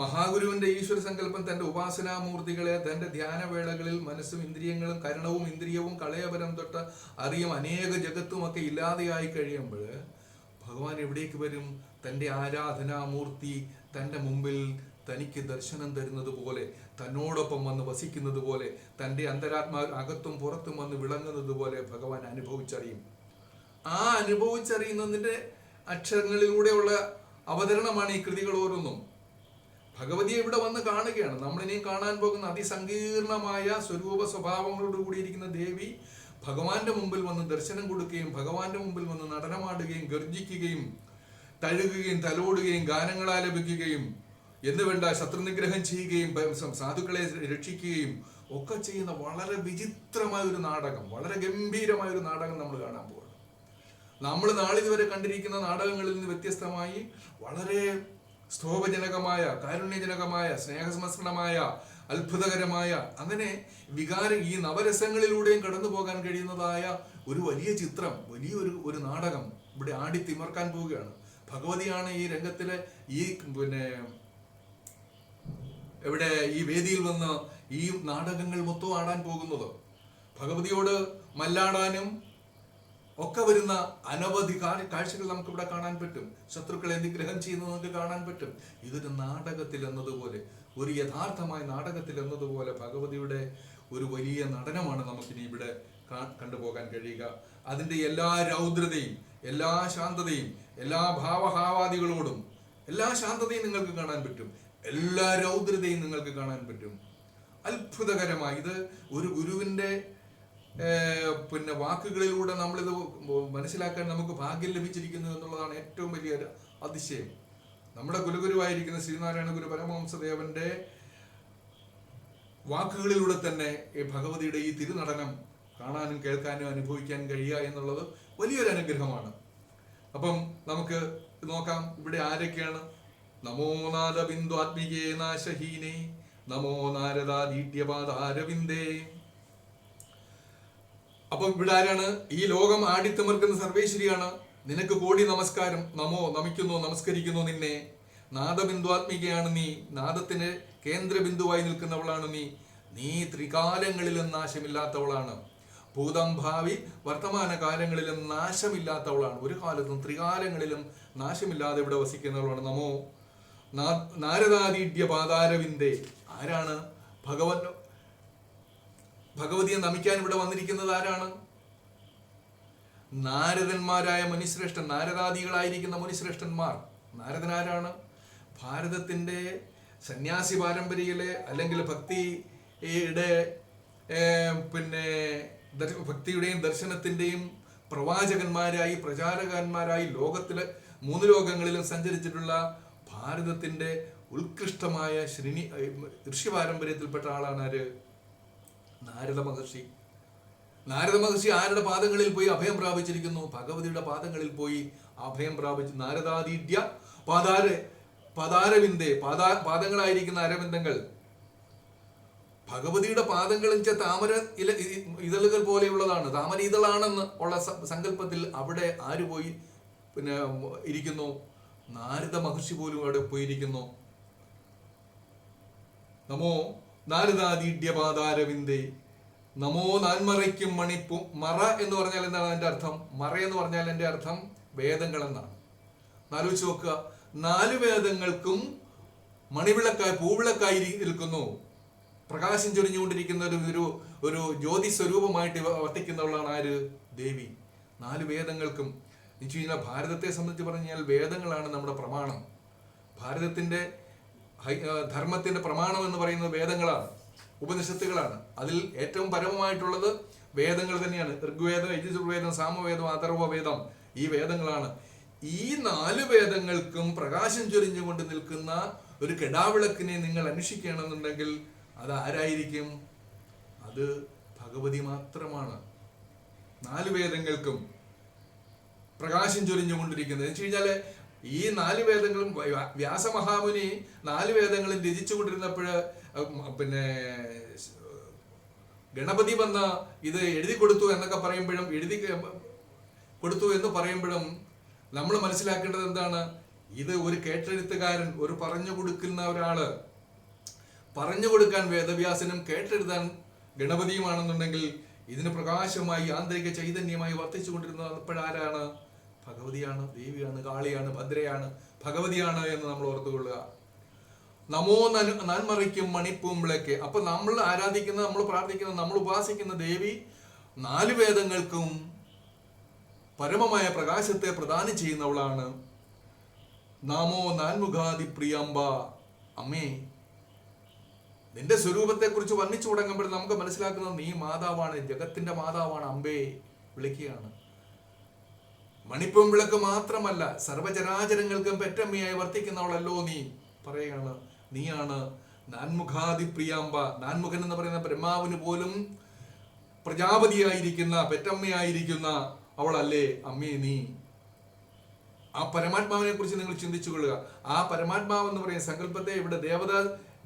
മഹാഗുരുവിന്റെ ഈശ്വര സങ്കല്പം തന്റെ ഉപാസനാമൂർത്തികളെ തന്റെ ധ്യാനവേളകളിൽ മനസ്സും ഇന്ദ്രിയങ്ങളും കരണവും ഇന്ദ്രിയവും കളയപരം തൊട്ട് അറിയും അനേക ജഗത്തും ഒക്കെ ഇല്ലാതെയായി കഴിയുമ്പോൾ ഭഗവാൻ എവിടേക്ക് വരും? തന്റെ ആരാധനാമൂർത്തി തന്റെ മുമ്പിൽ തനിക്ക് ദർശനം തരുന്നത് പോലെ, തന്നോടൊപ്പം വന്ന് വസിക്കുന്നത് പോലെ, തന്റെ അന്തരാത്മാ അകത്തും പുറത്തും വന്ന് വിളങ്ങുന്നത് പോലെ ഭഗവാൻ അനുഭവിച്ചറിയും. ആ അനുഭവിച്ചറിയുന്നതിന്റെ അക്ഷരങ്ങളിലൂടെയുള്ള അവതരണമാണ് ഈ കൃതികൾ ഓരോന്നും. ഭഗവതിയെ ഇവിടെ വന്ന് കാണുകയാണ്. നമ്മളിനിയും കാണാൻ പോകുന്ന അതിസങ്കീർണമായ സ്വരൂപ സ്വഭാവങ്ങളോട് കൂടിയിരിക്കുന്ന ദേവി ഭഗവാന്റെ മുമ്പിൽ വന്ന് ദർശനം കൊടുക്കുകയും ഭഗവാന്റെ മുമ്പിൽ വന്ന് നടനമാടുകയും ഗർജിക്കുകയും തഴുകുകയും തലോടുകയും ഗാനങ്ങൾ ആലപിക്കുകയും എന്നുവേണ്ട ശത്രുനിഗ്രഹം ചെയ്യുകയും സാധുക്കളെ രക്ഷിക്കുകയും ഒക്കെ ചെയ്യുന്ന വളരെ വിചിത്രമായ ഒരു നാടകം, വളരെ ഗംഭീരമായ ഒരു നാടകം നമ്മൾ കാണാൻ പോവാണ്. നമ്മൾ നാളിതുവരെ കണ്ടിരിക്കുന്ന നാടകങ്ങളിൽ നിന്ന് വ്യത്യസ്തമായി വളരെ സ്തോഭജനകമായ, കാരുണ്യജനകമായ, സ്നേഹസമസ്രണമായ, അത്ഭുതകരമായ, അങ്ങനെ ഈ നവരസങ്ങളിലൂടെയും കടന്നു പോകാൻ കഴിയുന്നതായ ഒരു വലിയ ചിത്രം, വലിയൊരു നാടകം ഇവിടെ ആടിത്തിമർക്കാൻ പോവുകയാണ്. ഭഗവതിയാണ് ഈ രംഗത്തിലെ ഈ വേദിയിൽ വന്ന് ഈ നാടകങ്ങൾ മൊത്തം ആടാൻ പോകുന്നത്. ഭഗവതിയോട് മല്ലാടാനും ഒക്കെ വരുന്ന അനവധി കാഴ്ചകൾ നമുക്ക് ഇവിടെ കാണാൻ പറ്റും. ശത്രുക്കളെ നിഗ്രഹം ചെയ്യുന്നത് നമുക്ക് കാണാൻ പറ്റും. ഇതൊരു നാടകത്തിൽ എന്നതുപോലെ, ഒരു യഥാർത്ഥമായ നാടകത്തിൽ എന്നതുപോലെ ഭഗവതിയുടെ ഒരു വലിയ നടനമാണ് നമുക്കിനി ഇവിടെ കണ്ടുപോകാൻ കഴിയുക. അതിൻ്റെ എല്ലാ രൗദ്രതയും, എല്ലാ ശാന്തതയും, എല്ലാ ഭാവഹാവാദികളോടും എല്ലാ ശാന്തതയും നിങ്ങൾക്ക് കാണാൻ പറ്റും, എല്ലാ രൗദ്രതയും നിങ്ങൾക്ക് കാണാൻ പറ്റും. അത്ഭുതകരമായി ഇത് ഒരു ഗുരുവിന്റെ വാക്കുകളിലൂടെ നമ്മളിത് മനസ്സിലാക്കാൻ നമുക്ക് ഭാഗ്യം ലഭിച്ചിരിക്കുന്നു എന്നുള്ളതാണ് ഏറ്റവും വലിയ അതിശയം. നമ്മുടെ കുലഗുരുവായിരിക്കുന്ന ശ്രീനാരായണ ഗുരു പരമഹംസദേവന്റെ വാക്കുകളിലൂടെ തന്നെ ഈ ഭഗവതിയുടെ ഈ തിരുനടനം കാണാനും കേൾക്കാനും അനുഭവിക്കാനും കഴിയുക എന്നുള്ളത് വലിയൊരു അനുഗ്രഹമാണ്. അപ്പം നമുക്ക് നോക്കാം ഇവിടെ ആരൊക്കെയാണ്. നമോ നാദ ബിന്ദു ആത്മികേ നാശഹീനേ നമോ നാരദാദീട്യപാദാരവിന്ദേ. അപ്പം ഇവിടെ ആരാണ്? ഈ ലോകം ആടിത്തിമർക്കുന്ന സർവേശ്വരിയാണ്. നിനക്ക് കോടി നമസ്കാരം. നമിക്കുന്നു, നമസ്കരിക്കുന്നു നിന്നെ. നാദബിന്ദുവാത്മികയാണ് നീ. നാദത്തിന് കേന്ദ്രബിന്ദുവായി നിൽക്കുന്നവളാണ് നീ. നീ ത്രികാലങ്ങളിലും നാശമില്ലാത്തവളാണ്. ഭൂതം ഭാവി വർത്തമാന കാലങ്ങളിലും നാശമില്ലാത്തവളാണ്. ഒരു കാലത്തും ത്രികാലങ്ങളിലും നാശമില്ലാതെ ഇവിടെ വസിക്കുന്നവളാണ്. നമോ നാരദാദീഡ്യ പാദാരവിന്ദേ. ആരാണ്? ഭഗവതിയെ നമിക്കാൻ ഇവിടെ വന്നിരിക്കുന്നത് ആരാണ്? നാരദന്മാരായ മുനിശ്രേഷ്ഠൻ, നാരദാദികളായിരിക്കുന്ന മുനിശ്രേഷ്ഠന്മാർ. നാരദനാരാണ്? ഭാരതത്തിന്റെ സന്യാസി പാരമ്പര്യയിലെ അല്ലെങ്കിൽ ഭക്തിയുടെ ഭക്തിയുടെയും ദർശനത്തിന്റെയും പ്രവാചകന്മാരായി, പ്രചാരകന്മാരായി ലോകത്തിലെ 3 ലോകങ്ങളിലും സഞ്ചരിച്ചിട്ടുള്ള ഭാരതത്തിന്റെ ഉത്കൃഷ്ടമായ ഋഷി പാരമ്പര്യത്തിൽപ്പെട്ട ആളാണ് ആര്? നാരദ മഹർഷി. നാരദ മഹർഷി ആരുടെ പാദങ്ങളിൽ പോയി അഭയം പ്രാപിച്ചിരിക്കുന്നു? ഭഗവതിയുടെ പാദങ്ങളിൽ പോയി അഭയം പ്രാപിച്ചു. നാരദാദീഡ്യ പാദാരവിന്ദേ. പാദങ്ങളായിരിക്കുന്ന അരവിന്ദങ്ങൾ. ഭഗവതിയുടെ പാദങ്ങൾ താമര ഇതളുകൾ പോലെയുള്ളതാണ്. താമര ഇതളാണെന്ന് ഉള്ള സങ്കല്പത്തിൽ അവിടെ ആര് പോയി ഇരിക്കുന്നു? നാരദ മഹർഷി പോലും അവിടെ പോയിരിക്കുന്നു. നമോ നാരദാദീഡ്യ പാദാരവിന്ദേ. നമോ നാൻമറയ്ക്കും മണിപ്പും. മറ എന്ന് പറഞ്ഞാൽ എന്താണ് അതിന്റെ അർത്ഥം? മറ എന്ന് പറഞ്ഞാൽ എൻ്റെ അർത്ഥം വേദങ്ങൾ എന്നാണ്. ആലോചിച്ച് നോക്കുക. 4 വേദങ്ങൾക്കും മണിവിളക്കായി പൂവിളക്കായി നിൽക്കുന്നു. പ്രകാശം ചൊരിഞ്ഞുകൊണ്ടിരിക്കുന്ന ഒരു ജ്യോതി സ്വരൂപമായിട്ട് വർത്തിക്കുന്നവളാണ് ആര്? ദേവി. 4 വേദങ്ങൾക്കും എന്ന് കഴിഞ്ഞാൽ ഭാരതത്തെ സംബന്ധിച്ച് പറഞ്ഞാൽ വേദങ്ങളാണ് നമ്മുടെ പ്രമാണം. ഭാരതത്തിന്റെ ധർമ്മത്തിന്റെ പ്രമാണം എന്ന് പറയുന്നത് വേദങ്ങളാണ്, ഉപനിഷത്തുകളാണ്. അതിൽ ഏറ്റവും പരമമായിട്ടുള്ളത് വേദങ്ങൾ തന്നെയാണ്. ഋഗ്വേദം, യജുർവേദം, സാമവേദം, അഥർവവേദം, ഈ വേദങ്ങളാണ്. ഈ 4 വേദങ്ങൾക്കും പ്രകാശം ചൊരിഞ്ഞുകൊണ്ട് നിൽക്കുന്ന ഒരു കെടാവിളക്കിനെ നിങ്ങൾ അന്വേഷിക്കണമെന്നുണ്ടെങ്കിൽ അത് ആരായിരിക്കും? അത് ഭഗവതി മാത്രമാണ്. 4 വേദങ്ങൾക്കും പ്രകാശം ചൊരിഞ്ഞുകൊണ്ടിരിക്കുന്നത് എന്ന് വെച്ച് കഴിഞ്ഞാല് ഈ 4 വേദങ്ങളും വ്യാസമഹാമുനി 4 വേദങ്ങളും രചിച്ചുകൊണ്ടിരുന്നപ്പോഴ് പിന്നെ ഗണപതി വന്ന് ഇത് എഴുതി കൊടുത്തു എന്നൊക്കെ പറയുമ്പോഴും, എഴുതി കൊടുത്തു എന്ന് പറയുമ്പോഴും നമ്മൾ മനസ്സിലാക്കേണ്ടത് എന്താണ്? ഇത് ഒരു കേട്ടെഴുത്തുകാരൻ, ഒരു പറഞ്ഞു കൊടുക്കുന്ന ഒരാള്, പറഞ്ഞു കൊടുക്കാൻ വേദവ്യാസനും കേട്ടെഴുതാൻ ഗണപതിയുമാണെന്നുണ്ടെങ്കിൽ ഇതിന് പ്രകാശമായി ആന്തരിക ചൈതന്യമായി വർത്തിച്ചുകൊണ്ടിരുന്നത് അപ്പോഴാരാണ്? ഭഗവതിയാണ്, ദേവിയാണ്, കാളിയാണ്, ഭദ്രയാണ്, ഭഗവതിയാണ് എന്ന് നമ്മൾ ഓർത്തുകൊള്ളുക. നമോ നന്മറിക്കും മണിപ്പൂമ്പിളക്ക്. അപ്പൊ നമ്മൾ ആരാധിക്കുന്ന, നമ്മൾ പ്രാർത്ഥിക്കുന്ന, നമ്മൾ ഉപാസിക്കുന്ന ദേവി 4 വേദങ്ങൾക്കും പരമമായ പ്രകാശത്തെ പ്രദാനം ചെയ്യുന്നവളാണ്. നാമോ നാൻമുഖാദി പ്രിയംബ. അമ്മേ, നിന്റെ സ്വരൂപത്തെ കുറിച്ച് വർണ്ണിച്ചു തുടങ്ങുമ്പോൾ നമുക്ക് മനസ്സിലാക്കുന്നത് നീ മാതാവാണ്, ജഗത്തിന്റെ മാതാവാണ്, അമ്പേ വിളിക്കുകയാണ്. മണിപ്പൂമ്പിളക്ക് മാത്രമല്ല, സർവചരാചരങ്ങൾക്കും പെറ്റമ്മയായി വർത്തിക്കുന്നവളല്ലോ നീ പറയുകയാണ്. നീയാണ് നാൻമുഖാദി പ്രിയാമ്പ. നാൻമുഖൻ എന്ന് പറയുന്ന ബ്രഹ്മാവിന് പോലും പ്രജാപതിയായിരിക്കുന്ന, പെറ്റമ്മയായിരിക്കുന്ന അവളല്ലേ അമ്മേ നീ. ആ പരമാത്മാവിനെ കുറിച്ച് നിങ്ങൾ ചിന്തിച്ചു കൊള്ളുക. ആ പരമാത്മാവ് എന്ന് പറയുന്ന സങ്കല്പത്തെ ഇവിടെ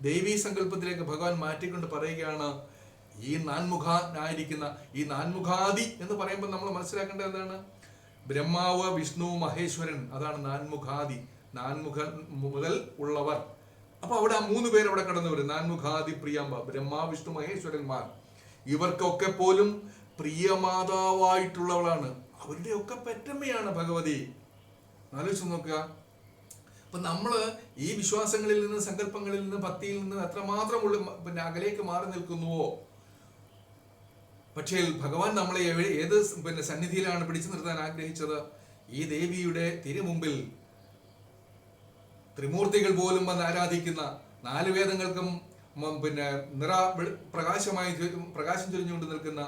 ദേവീ സങ്കല്പത്തിലേക്ക് ഭഗവാൻ മാറ്റിക്കൊണ്ട് പറയുകയാണ്, ഈ നാൻമുഖനായിരിക്കുന്ന, ഈ നാൻമുഖാദി എന്ന് പറയുമ്പോൾ നമ്മൾ മനസ്സിലാക്കേണ്ടത് എന്താണ്? ബ്രഹ്മാവ്, വിഷ്ണു, മഹേശ്വരൻ, അതാണ് നാൻമുഖാദി. നാൻമുഖൻ മുതൽ ഉള്ളവർ. അപ്പൊ അവിടെ ആ 3 പേര് അവിടെ കടന്നു വരും. നാൻമുഖാദി പ്രിയമ്പ, ബ്രഹ്മ, വിഷ്ണു, മഹേശ്വരന്മാർ. ഇവർക്കൊക്കെ പോലും പ്രിയമാതാവായിട്ടുള്ളവളാണ്. അവരുടെ ഒക്കെ പെറ്റമ്മയാണ് ഭഗവതി. ആലോചിച്ച് നോക്കുക. അപ്പൊ നമ്മള് ഈ വിശ്വാസങ്ങളിൽ നിന്ന്, സങ്കല്പങ്ങളിൽ നിന്ന്, ഭക്തിയിൽ നിന്ന് എത്രമാത്രം പിന്നെ അകലേക്ക് മാറി നിൽക്കുന്നുവോ. പക്ഷേ ഭഗവാൻ നമ്മളെ ഏത് പിന്നെ സന്നിധിയിലാണ് പിടിച്ചു നിർത്താൻ ആഗ്രഹിച്ചത്? ഈ ദേവിയുടെ തിരുമുമ്പിൽ ത്രിമൂർത്തികൾ പോലും വന്ന് ആരാധിക്കുന്ന, 4 വേദങ്ങൾക്കും പിന്നെ പ്രകാശം ചൊരിഞ്ഞുകൊണ്ട് നിൽക്കുന്ന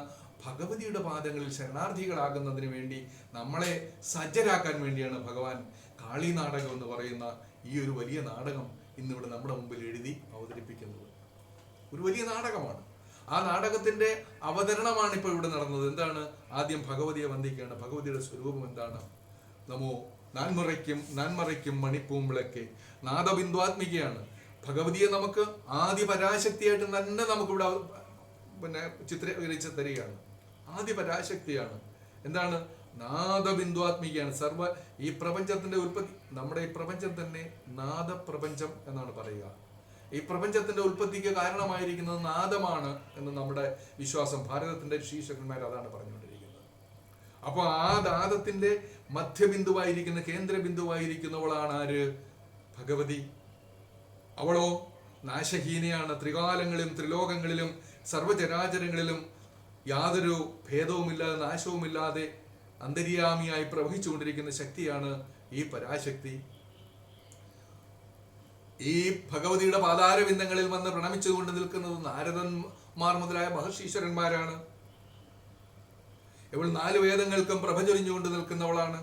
ഭഗവതിയുടെ പാദങ്ങളിൽ ശരണാർത്ഥികളാകുന്നതിന് വേണ്ടി നമ്മളെ സജ്ജരാക്കാൻ വേണ്ടിയാണ് ഭഗവാൻ കാളി നാടകം എന്ന് പറയുന്ന ഈ ഒരു വലിയ നാടകം ഇന്നിവിടെ നമ്മുടെ മുമ്പിൽ എഴുതി അവതരിപ്പിക്കുന്നത്. ഒരു വലിയ നാടകമാണ്. ആ നാടകത്തിന്റെ അവതരണമാണ് ഇപ്പോൾ ഇവിടെ നടന്നത്. എന്താണ്? ആദ്യം ഭഗവതിയെ വന്ദിക്കുകയാണ്. ഭഗവതിയുടെ സ്വരൂപം എന്താണ്? നമോ നന്മറയ്ക്കും മണിപ്പൂമ്പിളക്കെ. നാദബിന്ദുവാത്മികയാണ് ഭഗവതിയെ. നമുക്ക് ആദ്യ പരാശക്തിയായിട്ട് തന്നെ നമുക്കിവിടെ പിന്നെ ചിത്രീകരിച്ച് തരികയാണ്. ആദ്യ പരാശക്തിയാണ്. എന്താണ്? നാദബിന്ദുവാത്മികയാണ്. ഈ പ്രപഞ്ചത്തിന്റെ ഉൽപ്പത്തി, നമ്മുടെ ഈ പ്രപഞ്ചം തന്നെ നാദപ്രപഞ്ചം എന്നാണ് പറയുക. ഈ പ്രപഞ്ചത്തിന്റെ ഉൽപ്പത്തിക്ക് കാരണമായിരിക്കുന്നത് നാദമാണ് എന്ന് നമ്മുടെ വിശ്വാസം. ഭാരതത്തിന്റെ ഋഷീശ്വരന്മാർ അതാണ് പറഞ്ഞുകൊണ്ടിരിക്കുന്നത്. അപ്പൊ ആ നാദത്തിന്റെ മധ്യബിന്ദുവായിരിക്കുന്ന, കേന്ദ്രബിന്ദുവായിരിക്കുന്നവളാണ് ആര്? ഭഗവതി. അവളോ നാശഹീനയാണ്. ത്രികാലങ്ങളിലും ത്രിലോകങ്ങളിലും സർവചരാചരങ്ങളിലും യാതൊരു ഭേദവുമില്ലാതെ, നാശവുമില്ലാതെ അന്തര്യാമിയായി പ്രവഹിച്ചുകൊണ്ടിരിക്കുന്ന ശക്തിയാണ് ഈ പരാശക്തി. ഈ ഭഗവതിയുടെ പാതാരബിന്ദങ്ങളിൽ വന്ന് പ്രണമിച്ചുകൊണ്ട് നിൽക്കുന്നത് നാരദന്മാർ മുതലായ മഹർഷീശ്വരന്മാരാണ്. ഇവൾ 4 വേദങ്ങൾക്കും പ്രഭചൊരിഞ്ഞുകൊണ്ട് നിൽക്കുന്നവളാണ്.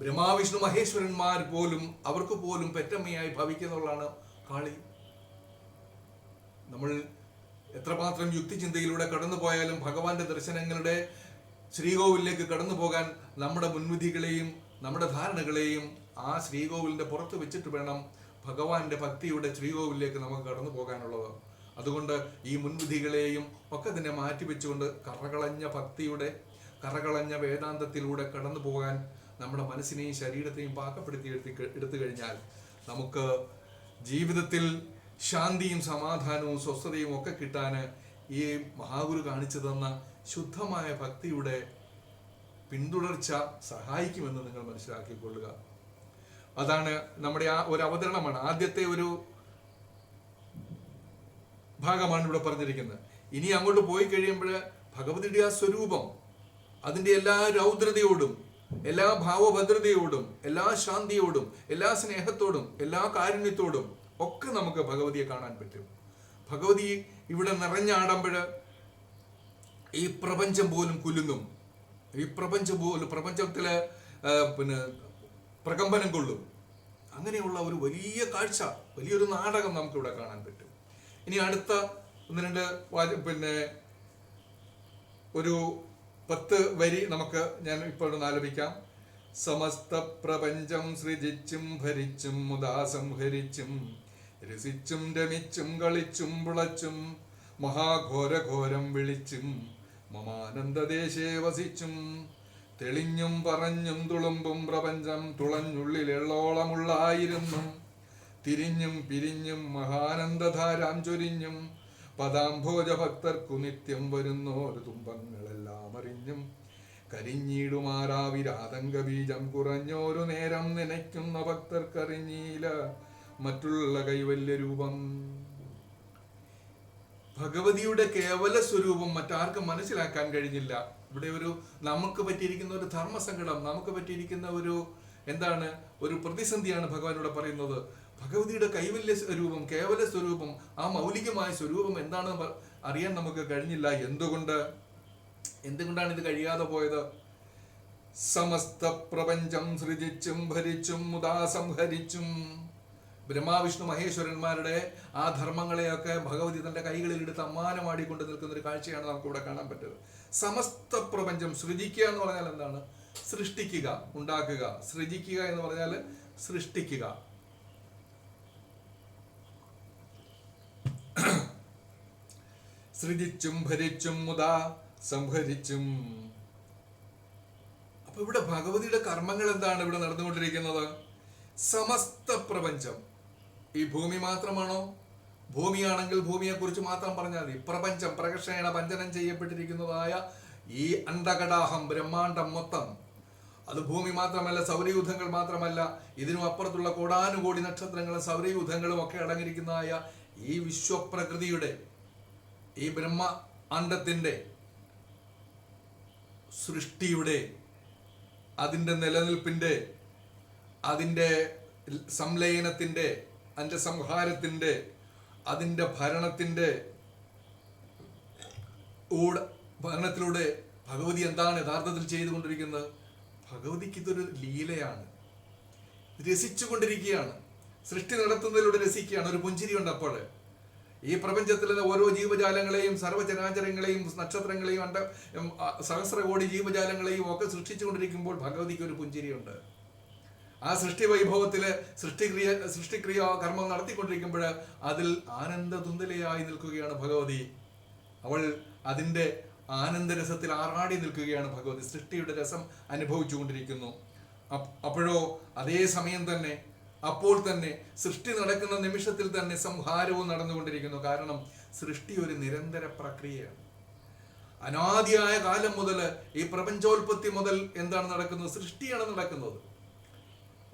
ബ്രഹ്മാവിഷ്ണു മഹേശ്വരന്മാർ പോലും, അവർക്ക് പോലും പെറ്റമ്മയായി ഭവിക്കുന്നവളാണ് കാളി. നമ്മൾ എത്രമാത്രം യുക്തിചിന്തയിലൂടെ കടന്നു പോയാലും ഭഗവാന്റെ ദർശനങ്ങളുടെ ശ്രീകോവിലേക്ക് കടന്നു പോകാൻ നമ്മുടെ മുൻവിധികളെയും നമ്മുടെ ധാരണകളെയും ആ ശ്രീകോവിലിന്റെ പുറത്ത് വെച്ചിട്ട് വേണം ഭഗവാന്റെ ഭക്തിയുടെ ശ്രീകോവിലേക്ക് നമുക്ക് കടന്നു പോകാനുള്ളത്. അതുകൊണ്ട് ഈ മുൻവിധികളെയും ഒക്കെ തന്നെ മാറ്റിവെച്ചുകൊണ്ട് കറകളഞ്ഞ ഭക്തിയുടെ, കറകളഞ്ഞ വേദാന്തത്തിലൂടെ കടന്നു പോകാൻ നമ്മുടെ മനസ്സിനെയും ശരീരത്തെയും പാകപ്പെടുത്തി എടുത്തു കഴിഞ്ഞാൽ നമുക്ക് ജീവിതത്തിൽ ശാന്തിയും സമാധാനവും സ്വസ്ഥതയും ഒക്കെ കിട്ടാൻ ഈ മഹാഗുരു കാണിച്ചു തന്ന ശുദ്ധമായ ഭക്തിയുടെ പിന്തുടർച്ച സഹായിക്കുമെന്ന് നിങ്ങൾ മനസ്സിലാക്കിക്കൊള്ളുക. അതാണ് നമ്മുടെ ആ ഒരു അവതരണമാണ്. ആദ്യത്തെ ഭാഗമാണ് ഇവിടെ പറഞ്ഞിരിക്കുന്നത്. ഇനി അങ്ങോട്ട് പോയി കഴിയുമ്പോൾ ഭഗവതിയുടെ ആ സ്വരൂപം, അതിൻ്റെ എല്ലാ രൗദ്രതയോടും എല്ലാ ഭാവഭദ്രതയോടും എല്ലാ ശാന്തിയോടും എല്ലാ സ്നേഹത്തോടും എല്ലാ കാരുണ്യത്തോടും ഒക്കെ നമുക്ക് ഭഗവതിയെ കാണാൻ പറ്റും. ഭഗവതി ഇവിടെ നിറഞ്ഞാടുമ്പോൾ ഈ പ്രപഞ്ചം പോലും കുലുങ്ങും. ഈ പ്രപഞ്ചം പോലും പ്രപഞ്ചത്തിലെ പ്രകമ്പനം കൊള്ളും. അങ്ങനെയുള്ള ഒരു വലിയ കാഴ്ച, വലിയൊരു നാടകം നമുക്കിവിടെ കാണാൻ പറ്റും. ഇനി അടുത്ത 1-2 ഒരു 10 വരി നമുക്ക് ഞാൻ ഇപ്പോൾ ആലപിക്കാം. സമസ്ത പ്രപഞ്ചം സൃജിച്ചും ഭരിച്ചും മുദാ സംഹരിച്ചും രസിച്ചും രമിച്ചും കളിച്ചും പുളച്ചും മഹാഘോരഘോരം വിളിച്ചും മമാനന്ദദേശേ വസിച്ചും തെളിഞ്ഞും പറഞ്ഞും തുളുമ്പും പ്രപഞ്ചം തുളഞ്ഞുള്ളിലെള്ളോളമുള്ളായിരുന്നും തിരിഞ്ഞും പിരിഞ്ഞും മഹാനന്ദധാരാം ചൊരിഞ്ഞും പദാംഭോജ ഭക്തർക്കു നിത്യം വരുന്നോരു തുമ്പങ്ങളെല്ലാം അറിഞ്ഞും കരിഞ്ഞിടുമാരാവിരാതങ്ക ബീജം കുറഞ്ഞോരു നേരം നനയ്ക്കുന്ന ഭക്തർക്കറിഞ്ഞീല മറ്റുള്ള കൈവല്യ രൂപം. ഭഗവതിയുടെ കേവല സ്വരൂപം മറ്റാർക്കും മനസ്സിലാക്കാൻ കഴിഞ്ഞില്ല. ഇവിടെ നമുക്ക് പറ്റിയിരിക്കുന്ന ഒരു ധർമ്മസങ്കടം, നമുക്ക് പറ്റിയിരിക്കുന്ന ഒരു പ്രതിസന്ധിയാണ് ഭഗവാൻ ഇവിടെ പറയുന്നത്. ഭഗവതിയുടെ കൈവല്യ സ്വരൂപം, കേവല സ്വരൂപം, ആ മൗലികമായ സ്വരൂപം എന്താണെന്ന് അറിയാൻ നമുക്ക് കഴിഞ്ഞില്ല. എന്തുകൊണ്ടാണ് ഇത് കഴിയാതെ പോയത്? സമസ്ത പ്രപഞ്ചം സൃജിച്ചും ഭരിച്ചും മുദാ സംഹരിച്ചും. ബ്രഹ്മാവിഷ്ണു മഹേശ്വരന്മാരുടെ ആ ധർമ്മങ്ങളെയൊക്കെ ഭഗവതി തന്റെ കൈകളിൽ എടുത്ത് അമ്മാനമാടിക്കൊണ്ട് നിൽക്കുന്ന ഒരു കാഴ്ചയാണ് നമുക്ക് ഇവിടെ കാണാൻ പറ്റുന്നത്. സമസ്ത പ്രപഞ്ചം സൃജിക്കുക എന്ന് പറഞ്ഞാൽ എന്താണ്? സൃഷ്ടിക്കുക, ഉണ്ടാക്കുക. സൃജിക്കുക എന്ന് പറഞ്ഞാൽ സൃഷ്ടിക്കുക. സൃജിച്ചും ഭരിച്ചും മുദാ സംഹരിച്ചും. അപ്പൊ ഇവിടെ ഭഗവതിയുടെ കർമ്മങ്ങൾ എന്താണ് ഇവിടെ നടന്നുകൊണ്ടിരിക്കുന്നത്? സമസ്ത പ്രപഞ്ചം. ഈ ഭൂമി മാത്രമാണോ? ഭൂമിയാണെങ്കിൽ ഭൂമിയെ കുറിച്ച് മാത്രം പറഞ്ഞാൽ മതി. പ്രപഞ്ചം, പ്രകർഷേണ പഞ്ചനം ചെയ്യപ്പെട്ടിരിക്കുന്നതായ ഈ അണ്ടകടാഹം, ബ്രഹ്മാണ്ടം മൊത്തം, അത് ഭൂമി മാത്രമല്ല, സൗരയൂഥങ്ങൾ മാത്രമല്ല, ഇതിനും അപ്പുറത്തുള്ള കോടാനുകോടി നക്ഷത്രങ്ങളും സൗരയൂഥങ്ങളും ഒക്കെ അടങ്ങിയിരിക്കുന്നതായ ഈ വിശ്വപ്രകൃതിയുടെ, ഈ ബ്രഹ്മാണ്ടത്തിന്റെ സൃഷ്ടിയുടെ, അതിൻ്റെ നിലനിൽപ്പിന്റെ, അതിൻ്റെ സംലയനത്തിന്റെ, അതിൻ്റെ സംഹാരത്തിന്റെ, അതിൻ്റെ ഭരണത്തിലൂടെ ഭഗവതി എന്താണ് യഥാർത്ഥത്തിൽ ചെയ്തുകൊണ്ടിരിക്കുന്നത്? ഭഗവതിക്ക് ഇതൊരു ലീലയാണ്. രസിച്ചുകൊണ്ടിരിക്കുകയാണ്. സൃഷ്ടി നടത്തുന്നതിലൂടെ രസിക്കുകയാണ്. ഒരു പുഞ്ചിരിയുണ്ട് അപ്പോൾ. ഈ പ്രപഞ്ചത്തിലെ ഓരോ ജീവജാലങ്ങളെയും, സർവ്വചരാചരങ്ങളെയും, നക്ഷത്രങ്ങളെയും, സഹസ്രകോടി ജീവജാലങ്ങളെയും ഒക്കെ സൃഷ്ടിച്ചുകൊണ്ടിരിക്കുമ്പോൾ ഭഗവതിക്ക് ഒരു പുഞ്ചിരിയുണ്ട്. ആ സൃഷ്ടി വൈഭവത്തില് സൃഷ്ടിക്രിയ കർമ്മം നടത്തിക്കൊണ്ടിരിക്കുമ്പോൾ അതിൽ ആനന്ദതുന്തലയായി നിൽക്കുകയാണ് ഭഗവതി. അവൾ അതിൻ്റെ ആനന്ദരസത്തിൽ ആറാടി നിൽക്കുകയാണ് ഭഗവതി. സൃഷ്ടിയുടെ രസം അനുഭവിച്ചു കൊണ്ടിരിക്കുന്നു. അപ്പോഴോ അതേ സമയം തന്നെ, അപ്പോൾ തന്നെ സൃഷ്ടി നടക്കുന്ന നിമിഷത്തിൽ തന്നെ സംഹാരവും നടന്നുകൊണ്ടിരിക്കുന്നു. കാരണം സൃഷ്ടി ഒരു നിരന്തര പ്രക്രിയയാണ്. അനാദിയായ കാലം മുതൽ, ഈ പ്രപഞ്ചോൽപത്തി മുതൽ എന്താണ് നടക്കുന്നത്? സൃഷ്ടിയാണ് നടക്കുന്നത്.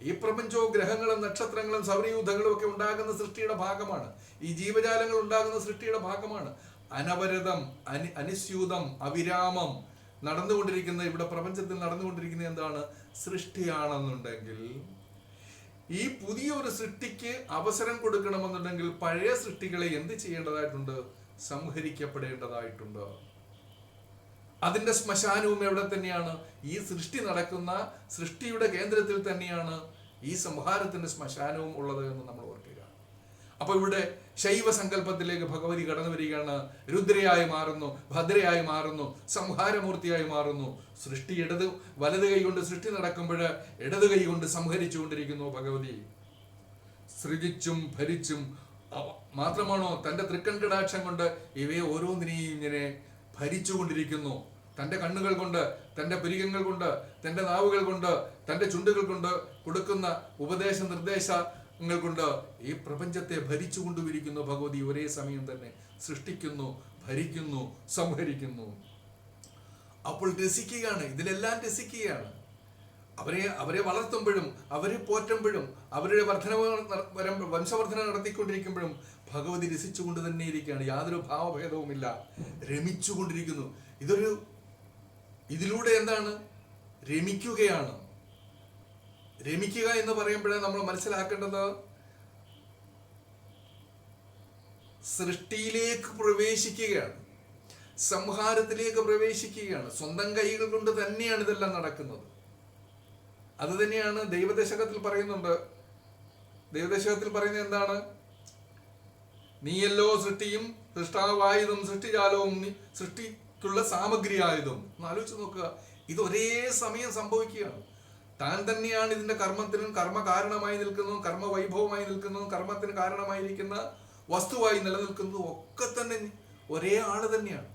ഈ പ്രപഞ്ചവും ഗ്രഹങ്ങളും നക്ഷത്രങ്ങളും സൗരയൂഥങ്ങളും ഒക്കെ ഉണ്ടാകുന്ന സൃഷ്ടിയുടെ ഭാഗമാണ്. ഈ ജീവജാലങ്ങൾ ഉണ്ടാകുന്ന സൃഷ്ടിയുടെ ഭാഗമാണ്. അനവരതം, അനുസ്യൂതം, അവിരാമം നടന്നുകൊണ്ടിരിക്കുന്ന, ഇവിടെ പ്രപഞ്ചത്തിൽ നടന്നുകൊണ്ടിരിക്കുന്ന എന്താണ്? സൃഷ്ടിയാണെന്നുണ്ടെങ്കിൽ ഈ പുതിയൊരു സൃഷ്ടിക്ക് അവസരം കൊടുക്കണമെന്നുണ്ടെങ്കിൽ പഴയ സൃഷ്ടികളെ എന്ത് ചെയ്യേണ്ടതായിട്ടുണ്ട്? സംഹരിക്കപ്പെടേണ്ടതായിട്ടുണ്ട്. അതിന്റെ ശ്മശാനവും എവിടെ തന്നെയാണ്? ഈ സൃഷ്ടി നടക്കുന്ന സൃഷ്ടിയുടെ കേന്ദ്രത്തിൽ തന്നെയാണ് ഈ സംഹാരത്തിന്റെ ശ്മശാനവും ഉള്ളത് എന്ന് നമ്മൾ ഓർക്കുക. അപ്പൊ ഇവിടെ ശൈവ സങ്കല്പത്തിലേക്ക് ഭഗവതി കടന്നു വരികയാണ്. രുദ്രയായി മാറുന്നു, ഭദ്രയായി മാറുന്നു, സംഹാരമൂർത്തിയായി മാറുന്നു. സൃഷ്ടി വലത് കൈ കൊണ്ട് സൃഷ്ടി നടക്കുമ്പോൾ ഇടത് കൈ കൊണ്ട് സംഹരിച്ചുകൊണ്ടിരിക്കുന്നു ഭഗവതി. സൃജിച്ചും ഭരിച്ചും മാത്രമാണോ, തന്റെ തൃക്കൺകടാക്ഷം കൊണ്ട് ഇവയെ ഓരോന്നിനെയും ഇങ്ങനെ ഭരിച്ചുകൊണ്ടിരിക്കുന്നു. തൻ്റെ കണ്ണുകൾ കൊണ്ട്, തൻ്റെ പുരികങ്ങൾ കൊണ്ട്, തൻ്റെ നാവുകൾ കൊണ്ട്, തൻ്റെ ചുണ്ടുകൾ കൊണ്ട് കൊടുക്കുന്ന ഉപദേശ നിർദ്ദേശങ്ങൾ കൊണ്ട് ഈ പ്രപഞ്ചത്തെ ഭരിച്ചു കൊണ്ടുവരിക്കുന്നു ഭഗവതി. ഒരേ സമയം തന്നെ സൃഷ്ടിക്കുന്നു, ഭരിക്കുന്നു, സംഹരിക്കുന്നു. അപ്പോൾ രസിക്കുകയാണ്, ഇതിലെല്ലാം രസിക്കുകയാണ്. അവരെ വളർത്തുമ്പോഴും, അവരെ പോറ്റുമ്പോഴും, അവരുടെ വംശവർദ്ധന നടത്തിക്കൊണ്ടിരിക്കുമ്പോഴും ഭഗവതി രസിച്ചുകൊണ്ട് തന്നെ ഇരിക്കുകയാണ്, യാതൊരു ഭാവഭേദവുമില്ല, രമിച്ചുകൊണ്ടിരിക്കുന്നു. ഇതിലൂടെ എന്താണ്? രമിക്കുകയാണ്. രമിക്കുക എന്ന് പറയുമ്പോഴേ നമ്മൾ മനസ്സിലാക്കേണ്ടത് സൃഷ്ടിയിലേക്ക് പ്രവേശിക്കുകയാണ്, സംഹാരത്തിലേക്ക് പ്രവേശിക്കുകയാണ്. സ്വന്തം കൈകൾ കൊണ്ട് തന്നെയാണ് ഇതെല്ലാം നടക്കുന്നത്. അത് തന്നെയാണ് ദൈവദശകത്തിൽ പറയുന്നുണ്ട്. ദൈവദശകത്തിൽ പറയുന്നത് എന്താണ്? നീയല്ലോ സൃഷ്ടിയും സൃഷ്ടാവായതും സൃഷ്ടിജാലവും സൃഷ്ടിക്കുള്ള സാമഗ്രിയായതും. ഒന്ന് ആലോചിച്ച് നോക്കുക, ഇത് ഒരേ സമയം സംഭവിക്കുകയാണ്. താൻ തന്നെയാണ് ഇതിന്റെ കർമ്മത്തിനും കർമ്മകാരണമായി നിൽക്കുന്നതും കർമ്മവൈഭവമായി നിൽക്കുന്നതും കർമ്മത്തിന് കാരണമായിരിക്കുന്ന വസ്തുവായി നിലനിൽക്കുന്നതും ഒക്കെ തന്നെ ഒരേ ആള് തന്നെയാണ്.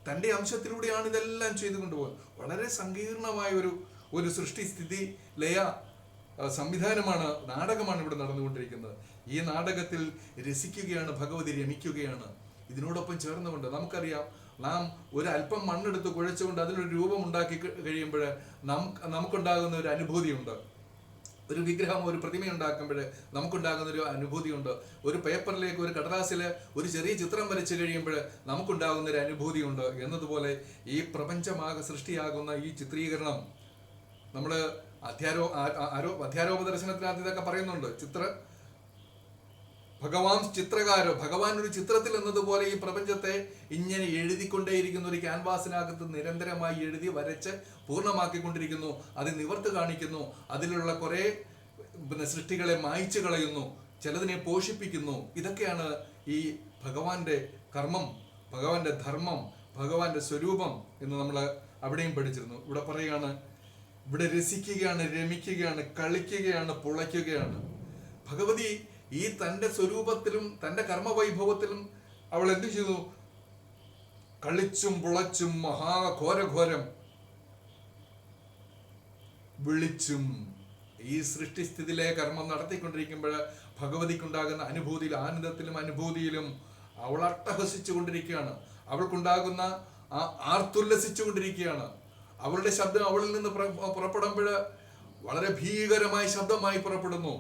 തൻ്റെ അംശത്തിലൂടെയാണ് ഇതെല്ലാം ചെയ്തു കൊണ്ടുപോകുന്നത്. വളരെ സങ്കീർണമായ ഒരു സൃഷ്ടി സ്ഥിതി ലയ സംവിധാനമാണ്, നാടകമാണ് ഇവിടെ നടന്നുകൊണ്ടിരിക്കുന്നത്. ഈ നാടകത്തിൽ രസിക്കുകയാണ് ഭഗവതി, രമിക്കുകയാണ്. ഇതിനോടൊപ്പം ചേർന്നുകൊണ്ട് നമുക്കറിയാം, നാം ഒരല്പം മണ്ണെടുത്ത് കുഴച്ചുകൊണ്ട് അതിനൊരു രൂപം ഉണ്ടാക്കി കഴിയുമ്പോൾ നമുക്കുണ്ടാകുന്ന ഒരു അനുഭൂതിയുണ്ട്. ഒരു വിഗ്രഹം, ഒരു പ്രതിമ ഉണ്ടാക്കുമ്പോൾ നമുക്കുണ്ടാകുന്ന ഒരു അനുഭൂതിയുണ്ട്. ഒരു പേപ്പറിലേക്ക്, ഒരു കടലാസിൽ ഒരു ചെറിയ ചിത്രം വരച്ച് കഴിയുമ്പോൾ നമുക്കുണ്ടാകുന്ന ഒരു അനുഭൂതിയുണ്ട്. എന്നതുപോലെ ഈ പ്രപഞ്ചമാകെ സൃഷ്ടിയാകുന്ന ഈ ചിത്രീകരണം, നമ്മൾ അധ്യാരോപ ദർശനത്തിനകത്ത് ഇതൊക്കെ പറയുന്നുണ്ട്. ഭഗവാൻ ഒരു ചിത്രത്തിൽ എന്നതുപോലെ ഈ പ്രപഞ്ചത്തെ ഇങ്ങനെ എഴുതിക്കൊണ്ടേയിരിക്കുന്ന ഒരു ക്യാൻവാസിനകത്ത് നിരന്തരമായി എഴുതി വരച്ച് പൂർണ്ണമാക്കിക്കൊണ്ടിരിക്കുന്നു. അത് നിവർത്ത് കാണിക്കുന്നു. അതിലുള്ള കുറെ സൃഷ്ടികളെ മായ്ച്ചു കളയുന്നു, ചിലതിനെ പോഷിപ്പിക്കുന്നു. ഇതൊക്കെയാണ് ഈ ഭഗവാന്റെ കർമ്മം, ഭഗവാന്റെ ധർമ്മം, ഭഗവാന്റെ സ്വരൂപം എന്ന് നമ്മൾ അവിടെയും പഠിച്ചിരുന്നു. ഇവിടെ പറയുകയാണ്, ഇവിടെ രസിക്കുകയാണ്, രമിക്കുകയാണ്, കളിക്കുകയാണ്, പുളയ്ക്കുകയാണ്. ഭഗവതി ഈ തൻ്റെ സ്വരൂപത്തിലും തൻ്റെ കർമ്മവൈഭവത്തിലും അവൾ എന്ത് ചെയ്തു? കളിച്ചും പുളച്ചും മഹാഘോരഘോരം വിളിച്ചും ഈ സൃഷ്ടിസ്ഥിതിയിലെ കർമ്മം നടത്തിക്കൊണ്ടിരിക്കുമ്പോൾ ഭഗവതിക്കുണ്ടാകുന്ന അനുഭൂതിയിൽ, ആനന്ദത്തിലും അനുഭൂതിയിലും അവൾ അട്ടഹസിച്ചു കൊണ്ടിരിക്കുകയാണ്. അവൾക്കുണ്ടാകുന്ന ആർത്തുല്ലസിച്ചു കൊണ്ടിരിക്കുകയാണ്. അവളുടെ ശബ്ദം അവളിൽ നിന്ന് പുറപ്പെടുമ്പോൾ വളരെ ഭീകരമായ ശബ്ദമായി പുറപ്പെടുന്നു.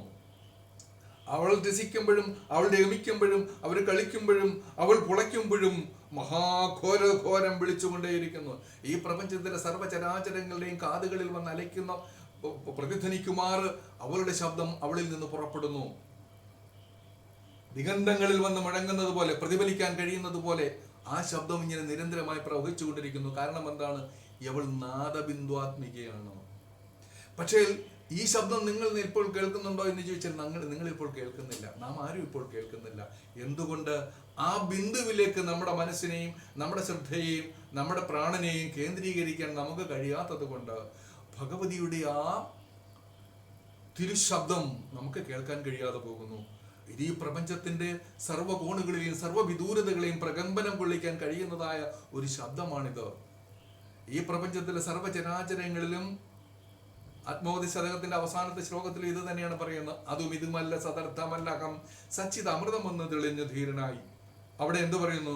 അവൾ രസിക്കുമ്പോഴും അവൾ രമിക്കുമ്പോഴും അവർ കളിക്കുമ്പോഴും അവൾ പുളയ്ക്കുമ്പോഴും മഹാഘോരഘോരം വിളിച്ചുകൊണ്ടേയിരിക്കുന്നു. ഈ പ്രപഞ്ചത്തിലെ സർവ്വചരാചരങ്ങളുടെയും കാതുകളിൽ വന്ന് അലയ്ക്കുന്ന പ്രതിധ്വനിക്കുമാർ അവളുടെ ശബ്ദം അവളിൽ നിന്ന് പുറപ്പെടുന്നു. ദിഗന്ധങ്ങളിൽ വന്ന് മുഴങ്ങുന്നത് പോലെ, പ്രതിഫലിക്കാൻ കഴിയുന്നത് പോലെ ആ ശബ്ദം ഇങ്ങനെ നിരന്തരമായി പ്രവഹിച്ചുകൊണ്ടിരിക്കുന്നു. കാരണം എന്താണ്? അവൾ നാദബിന്ദുവാത്മികയാണ്. പക്ഷേ ഈ ശബ്ദം നിങ്ങൾ ഇപ്പോൾ കേൾക്കുന്നുണ്ടോ എന്ന് ചോദിച്ചാൽ നിങ്ങൾ ഇപ്പോൾ കേൾക്കുന്നില്ല. നാം ആരും ഇപ്പോൾ കേൾക്കുന്നില്ല. എന്തുകൊണ്ട്? ആ ബിന്ദുവിലേക്ക് നമ്മുടെ മനസ്സിനെയും നമ്മുടെ ശ്രദ്ധയെയും നമ്മുടെ പ്രാണനെയും കേന്ദ്രീകരിക്കാൻ നമുക്ക് കഴിയാത്തത് കൊണ്ട് ഭഗവതിയുടെ ആ തിരുശബ്ദം നമുക്ക് കേൾക്കാൻ കഴിയാതെ പോകുന്നു. ഇത് ഈ പ്രപഞ്ചത്തിന്റെ സർവ്വകോണുകളിലെയും സർവ്വവിദൂരതകളെയും പ്രകമ്പനം കൊള്ളിക്കാൻ കഴിയുന്നതായ ഒരു ശബ്ദമാണിത്. ഈ പ്രപഞ്ചത്തിലെ സർവ്വചരാചരങ്ങളിലും ആത്മോദി ശതകത്തിന്റെ അവസാനത്തെ ശ്ലോകത്തിൽ ഇത് തന്നെയാണ് പറയുന്നത്. അതും ഇതുമല്ല സദർത്ഥമല്ലഹം സച്ചിത് അമൃതമെന്ന് തെളിഞ്ഞു ധീരനായി. അവിടെ എന്തു പറയുന്നു?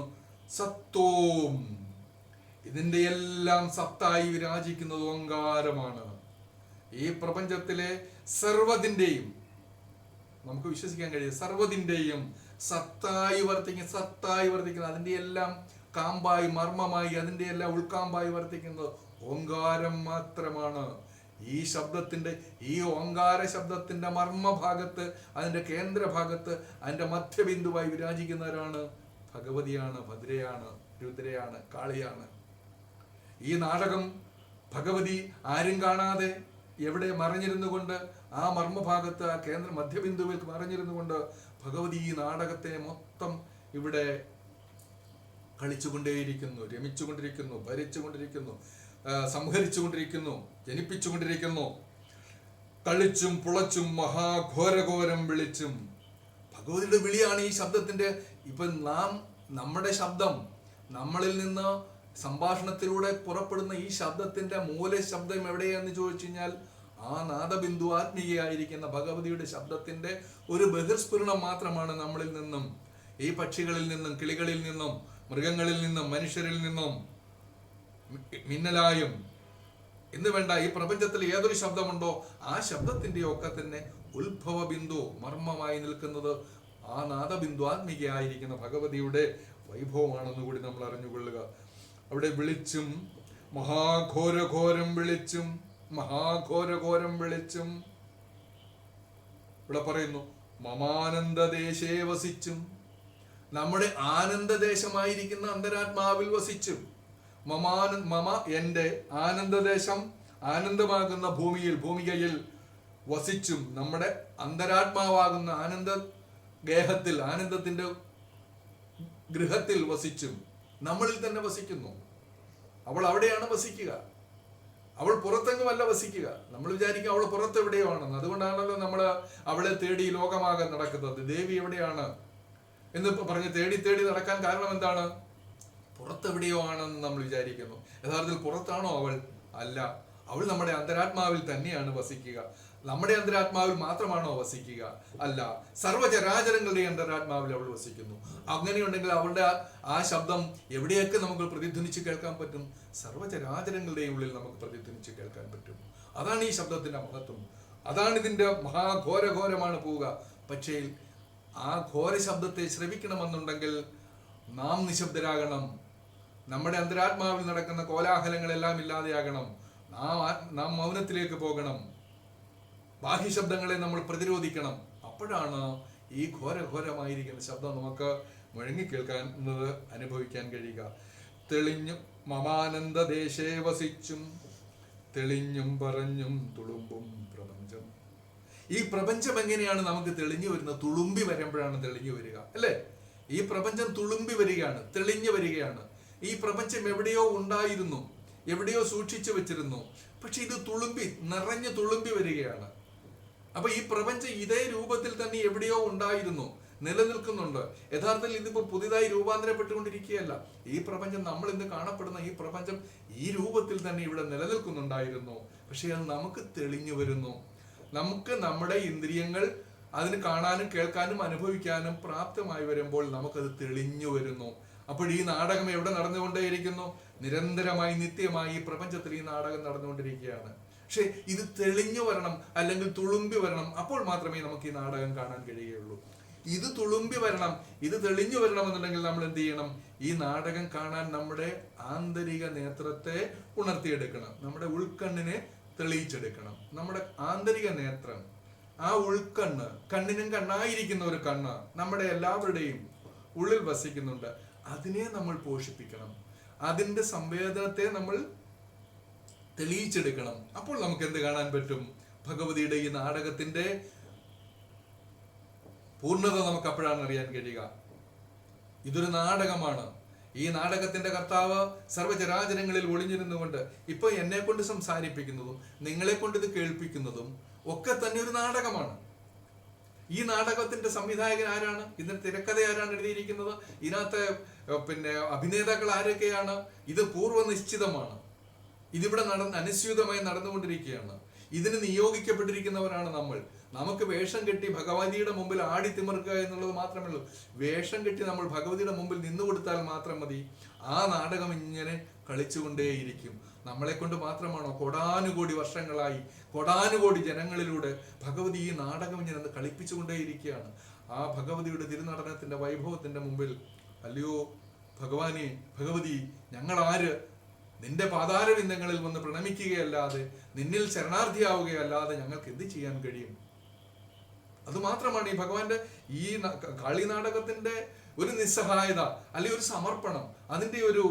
സത്തോം. ഇതിന്റെ എല്ലാം സത്തായി വിരാജിക്കുന്നത് ഓങ്കാരമാണ്. ഈ പ്രപഞ്ചത്തിലെ സർവ്വതിന്റെയും, നമുക്ക് വിശ്വസിക്കാൻ കഴിയും, സർവ്വതിന്റെയും സത്തായി വർത്തിക്കുന്ന അതിന്റെ എല്ലാം കാമ്പായി, മർമ്മമായി, അതിന്റെ എല്ലാം ഉൾക്കാമ്പായി വർത്തിക്കുന്നത് ഓങ്കാരം മാത്രമാണ്. ഈ ശബ്ദത്തിന്റെ, ഈ ഓങ്കാര ശബ്ദത്തിന്റെ മർമ്മഭാഗത്ത്, അതിന്റെ കേന്ദ്രഭാഗത്ത്, അതിന്റെ മധ്യബിന്ദുവായി വിരാജിക്കുന്നവരാണ് ഭഗവതിയാണ്, ഭദ്രയാണ്, രുദ്രയാണ്, കാളിയാണ്. ഈ നാടകം ഭഗവതി ആരും കാണാതെ എവിടെ മറിഞ്ഞിരുന്നു കൊണ്ട്, ആ മർമ്മഭാഗത്ത്, ആ കേന്ദ്ര മധ്യബിന്ദുവിൽ മറിഞ്ഞിരുന്നു കൊണ്ട് ഭഗവതി ഈ നാടകത്തെ മൊത്തം ഇവിടെ കളിച്ചുകൊണ്ടേയിരിക്കുന്നു, രമിച്ചുകൊണ്ടിരിക്കുന്നു, ഭരിച്ചുകൊണ്ടിരിക്കുന്നു, സംഹരിച്ചുകൊണ്ടിരിക്കുന്നു, ജനിപ്പിച്ചുകൊണ്ടിരിക്കുന്നു. കളിച്ചും പുളച്ചും മഹാഘോരഘോരം വിളിച്ചും. ഭഗവതിയുടെ വിളിയാണ് ഈ ശബ്ദത്തിന്റെ. ഇപ്പൊ നമ്മുടെ ശബ്ദം, നമ്മളിൽ നിന്ന് സംഭാഷണത്തിലൂടെ പുറപ്പെടുന്ന ഈ ശബ്ദത്തിന്റെ മൂലശബ്ദം എവിടെയാന്ന് ചോദിച്ചു കഴിഞ്ഞാൽ ആ നാദബിന്ദു ആത്മീയയായിരിക്കുന്ന ഭഗവതിയുടെ ശബ്ദത്തിന്റെ ഒരു ബഹിർസ്ഫുരണം മാത്രമാണ് നമ്മളിൽ നിന്നും, ഈ പക്ഷികളിൽ നിന്നും, കിളികളിൽ നിന്നും, മൃഗങ്ങളിൽ നിന്നും, മനുഷ്യരിൽ നിന്നും മിന്നലായും എന്ന് വേണ്ട ഈ പ്രപഞ്ചത്തിൽ ഏതൊരു ശബ്ദമുണ്ടോ ആ ശബ്ദത്തിന്റെ ഒക്കെ തന്നെ ഉത്ഭവ ബിന്ദു, മർമ്മമായി നിൽക്കുന്നത് ആ നാദബിന്ദുവാത്മികയായിരിക്കുന്ന ഭഗവതിയുടെ വൈഭവമാണെന്ന് കൂടി നമ്മൾ അറിഞ്ഞുകൊള്ളുക. അവിടെ വിളിച്ചും മഹാഘോരഘോരം വിളിച്ചും മഹാഘോരഘോരം വിളിച്ചും ഇവിടെ പറയുന്നു മമാനന്ദദേശേ വസിച്ചും, നമ്മുടെ ആനന്ദദേശമായിരിക്കുന്ന അന്തരാത്മാവിൽ വസിച്ചും. മമ എൻ്റെ ആനന്ദദേശം, ആനന്ദമാകുന്ന ഭൂമികയിൽ വസിച്ചും, നമ്മുടെ അന്തരാത്മാവാകുന്ന ആനന്ദ ഗേഹത്തിൽ, ആനന്ദത്തിന്റെ ഗൃഹത്തിൽ വസിച്ചും നമ്മളിൽ തന്നെ വസിക്കുന്നു. അവൾ അവിടെയാണ് വസിക്കുക. അവൾ പുറത്തെങ്ങുമല്ല വസിക്കുക. നമ്മൾ വിചാരിക്കും അവൾ പുറത്ത് എവിടെയോ ആണെന്ന്. അതുകൊണ്ടാണല്ലോ നമ്മൾ അവളെ തേടി ലോകമാകെ നടക്കുന്നത്. ദേവി എവിടെയാണ് എന്ന് പറഞ്ഞ് തേടി തേടി നടക്കാൻ കാരണം എന്താണ്? പുറത്തെവിടെയോ ആണെന്ന് നമ്മൾ വിചാരിക്കുന്നു. യഥാർത്ഥത്തിൽ പുറത്താണോ അവൾ? അല്ല, അവൾ നമ്മുടെ അന്തരാത്മാവിൽ തന്നെയാണ് വസിക്കുക. നമ്മുടെ അന്തരാത്മാവിൽ മാത്രമാണോ വസിക്കുക? അല്ല, സർവ്വചരാചരങ്ങളുടെ അന്തരാത്മാവിൽ അവൾ വസിക്കുന്നു. അങ്ങനെയുണ്ടെങ്കിൽ അവളുടെ ആ ശബ്ദം എവിടെയൊക്കെ നമുക്ക് പ്രതിധ്വനിച്ച് കേൾക്കാൻ പറ്റും? സർവ്വചരാചരങ്ങളുടെയും ഉള്ളിൽ നമുക്ക് പ്രതിധ്വനിച്ച് കേൾക്കാൻ പറ്റും. അതാണ് ഈ ശബ്ദത്തിന്റെ മഹത്വം. അതാണ് ഇതിന്റെ മഹാഘോരഘോരമാണ് പോവുക. പക്ഷേ ആ ഘോര ശബ്ദത്തെ ശ്രവിക്കണമെന്നുണ്ടെങ്കിൽ നാം നിശബ്ദരാകണം. നമ്മുടെ അന്തരാത്മാവിൽ നടക്കുന്ന കോലാഹലങ്ങളെല്ലാം ഇല്ലാതെയാകണം. നാം മൗനത്തിലേക്ക് പോകണം. ബാഹ്യശബ്ദങ്ങളെ നമ്മൾ പ്രതിരോധിക്കണം. അപ്പോഴാണ് ഈ ഘോരഘോരമായിരിക്കുന്ന ശബ്ദം നമുക്ക് മുഴങ്ങി കേൾക്കുന്നത് അനുഭവിക്കാൻ കഴിയുക. തെളിഞ്ഞും മമാനന്ദദേശേ വസിച്ചും തെളിഞ്ഞും പറഞ്ഞും തുളുമ്പും പ്രപഞ്ചം. ഈ പ്രപഞ്ചം എങ്ങനെയാണ് നമുക്ക് തെളിഞ്ഞു വരുന്നത്? തുളുമ്പി വരുമ്പോഴാണ് തെളിഞ്ഞു വരിക, അല്ലേ? ഈ പ്രപഞ്ചം തുളുമ്പി വരികയാണ്, തെളിഞ്ഞു വരികയാണ്. ഈ പ്രപഞ്ചം എവിടെയോ ഉണ്ടായിരുന്നു, എവിടെയോ സൂക്ഷിച്ചു വെച്ചിരുന്നു. പക്ഷെ ഇത് നിറഞ്ഞു തുളുമ്പി വരികയാണ്. അപ്പൊ ഈ പ്രപഞ്ചം ഇതേ രൂപത്തിൽ തന്നെ എവിടെയോ ഉണ്ടായിരുന്നു, നിലനിൽക്കുന്നുണ്ട്. യഥാർത്ഥത്തിൽ ഇതിപ്പോ പുതിയതായി രൂപാന്തരപ്പെട്ടുകൊണ്ടിരിക്കുകയല്ല. ഈ പ്രപഞ്ചം, നമ്മൾ ഇന്ന് കാണപ്പെടുന്ന ഈ പ്രപഞ്ചം ഈ രൂപത്തിൽ തന്നെ ഇവിടെ നിലനിൽക്കുന്നുണ്ടായിരുന്നു. പക്ഷെ അത് നമുക്ക് തെളിഞ്ഞു വരുന്നു. നമുക്ക് നമ്മുടെ ഇന്ദ്രിയങ്ങൾ അതിന് കാണാനും കേൾക്കാനും അനുഭവിക്കാനും പ്രാപ്തമായി വരുമ്പോൾ നമുക്കത് തെളിഞ്ഞു വരുന്നു. അപ്പോൾ ഈ നാടകം എവിടെ നടന്നുകൊണ്ടേയിരിക്കുന്നു? നിരന്തരമായി നിത്യമായി ഈ പ്രപഞ്ചത്തിൽ ഈ നാടകം നടന്നുകൊണ്ടിരിക്കുകയാണ്. പക്ഷെ ഇത് തെളിഞ്ഞു വരണം, അല്ലെങ്കിൽ തുളുമ്പി വരണം. അപ്പോൾ മാത്രമേ നമുക്ക് ഈ നാടകം കാണാൻ കഴിയുകയുള്ളൂ. ഇത് തുളുമ്പി വരണം, ഇത് തെളിഞ്ഞു വരണം എന്നുണ്ടെങ്കിൽ നമ്മൾ എന്ത് ചെയ്യണം? ഈ നാടകം കാണാൻ നമ്മുടെ ആന്തരിക നേത്രത്തെ ഉണർത്തിയെടുക്കണം. നമ്മുടെ ഉൾക്കണ്ണിനെ തെളിയിച്ചെടുക്കണം. നമ്മുടെ ആന്തരിക നേത്രം, ആ ഉൾക്കണ്ണ്, കണ്ണിനും കണ്ണായിരിക്കുന്ന ഒരു കണ്ണ് നമ്മുടെ എല്ലാവരുടെയും ഉള്ളിൽ വസിക്കുന്നുണ്ട്. അതിനെ നമ്മൾ പോഷിപ്പിക്കണം. അതിന്റെ സംവേദനത്തെ നമ്മൾ തെളിയിച്ചെടുക്കണം. അപ്പോൾ നമുക്ക് എന്ത് കാണാൻ പറ്റും? ഭഗവതിയുടെ ഈ നാടകത്തിന്റെ പൂർണ്ണത നമുക്ക് അപ്പോഴാണ് അറിയാൻ കഴിയുക. ഇതൊരു നാടകമാണ്. ഈ നാടകത്തിന്റെ കർത്താവ് സർവ്വചരാചരങ്ങളിൽ ഒളിഞ്ഞിരുന്നുകൊണ്ട് ഇപ്പൊ എന്നെ കൊണ്ട് സംസാരിപ്പിക്കുന്നതും നിങ്ങളെ കൊണ്ട് ഇത് കേൾപ്പിക്കുന്നതും ഒക്കെ തന്നെ ഒരു നാടകമാണ്. ഈ നാടകത്തിന്റെ സംവിധായകൻ ആരാണ്? ഇതിന്റെ തിരക്കഥ ആരാണ് എഴുതിയിരിക്കുന്നത്? ഇതിനകത്ത് അഭിനേതാക്കൾ ആരൊക്കെയാണ്? ഇത് പൂർവ്വ നിശ്ചിതമാണ്. ഇതിവിടെ അനുസ്യൂതമായി നടന്നുകൊണ്ടിരിക്കുകയാണ്. ഇതിന് നിയോഗിക്കപ്പെട്ടിരിക്കുന്നവരാണ് നമ്മൾ. നമുക്ക് വേഷം കെട്ടി ഭഗവതിയുടെ മുമ്പിൽ ആടി തിമിർക്കുക എന്നുള്ളത് മാത്രമേ ഉള്ളൂ. വേഷം കെട്ടി നമ്മൾ ഭഗവതിയുടെ മുമ്പിൽ നിന്നു കൊടുത്താൽ മാത്രം മതി. ആ നാടകം ഇങ്ങനെ കളിച്ചുകൊണ്ടേയിരിക്കും. നമ്മളെ കൊണ്ട് മാത്രമാണോ? കോടാനുകോടി വർഷങ്ങളായി കോടാനുകോടി ജനങ്ങളിലൂടെ ഭഗവതി ഈ നാടകം ഇങ്ങനെ കളിപ്പിച്ചുകൊണ്ടേയിരിക്കുകയാണ്. ആ ഭഗവതിയുടെ തിരുനടനത്തിന്റെ വൈഭവത്തിന്റെ മുമ്പിൽ, അല്ലയോ ഭഗവാനെ, ഭഗവതി, ഞങ്ങളാര്? നിന്റെ പാതാരവിന്ദങ്ങളിൽ വന്ന് പ്രണമിക്കുകയല്ലാതെ, നിന്നിൽ ശരണാർത്ഥിയാവുകയല്ലാതെ ഞങ്ങൾക്ക് എന്ത് ചെയ്യാൻ കഴിയും? അതുമാത്രമാണ് ഈ ഭഗവാന്റെ ഈ കാളി നാടകത്തിന്റെ ഒരു നിസ്സഹായത, അല്ലെങ്കിൽ ഒരു സമർപ്പണം. അതിന്റെ ഒരു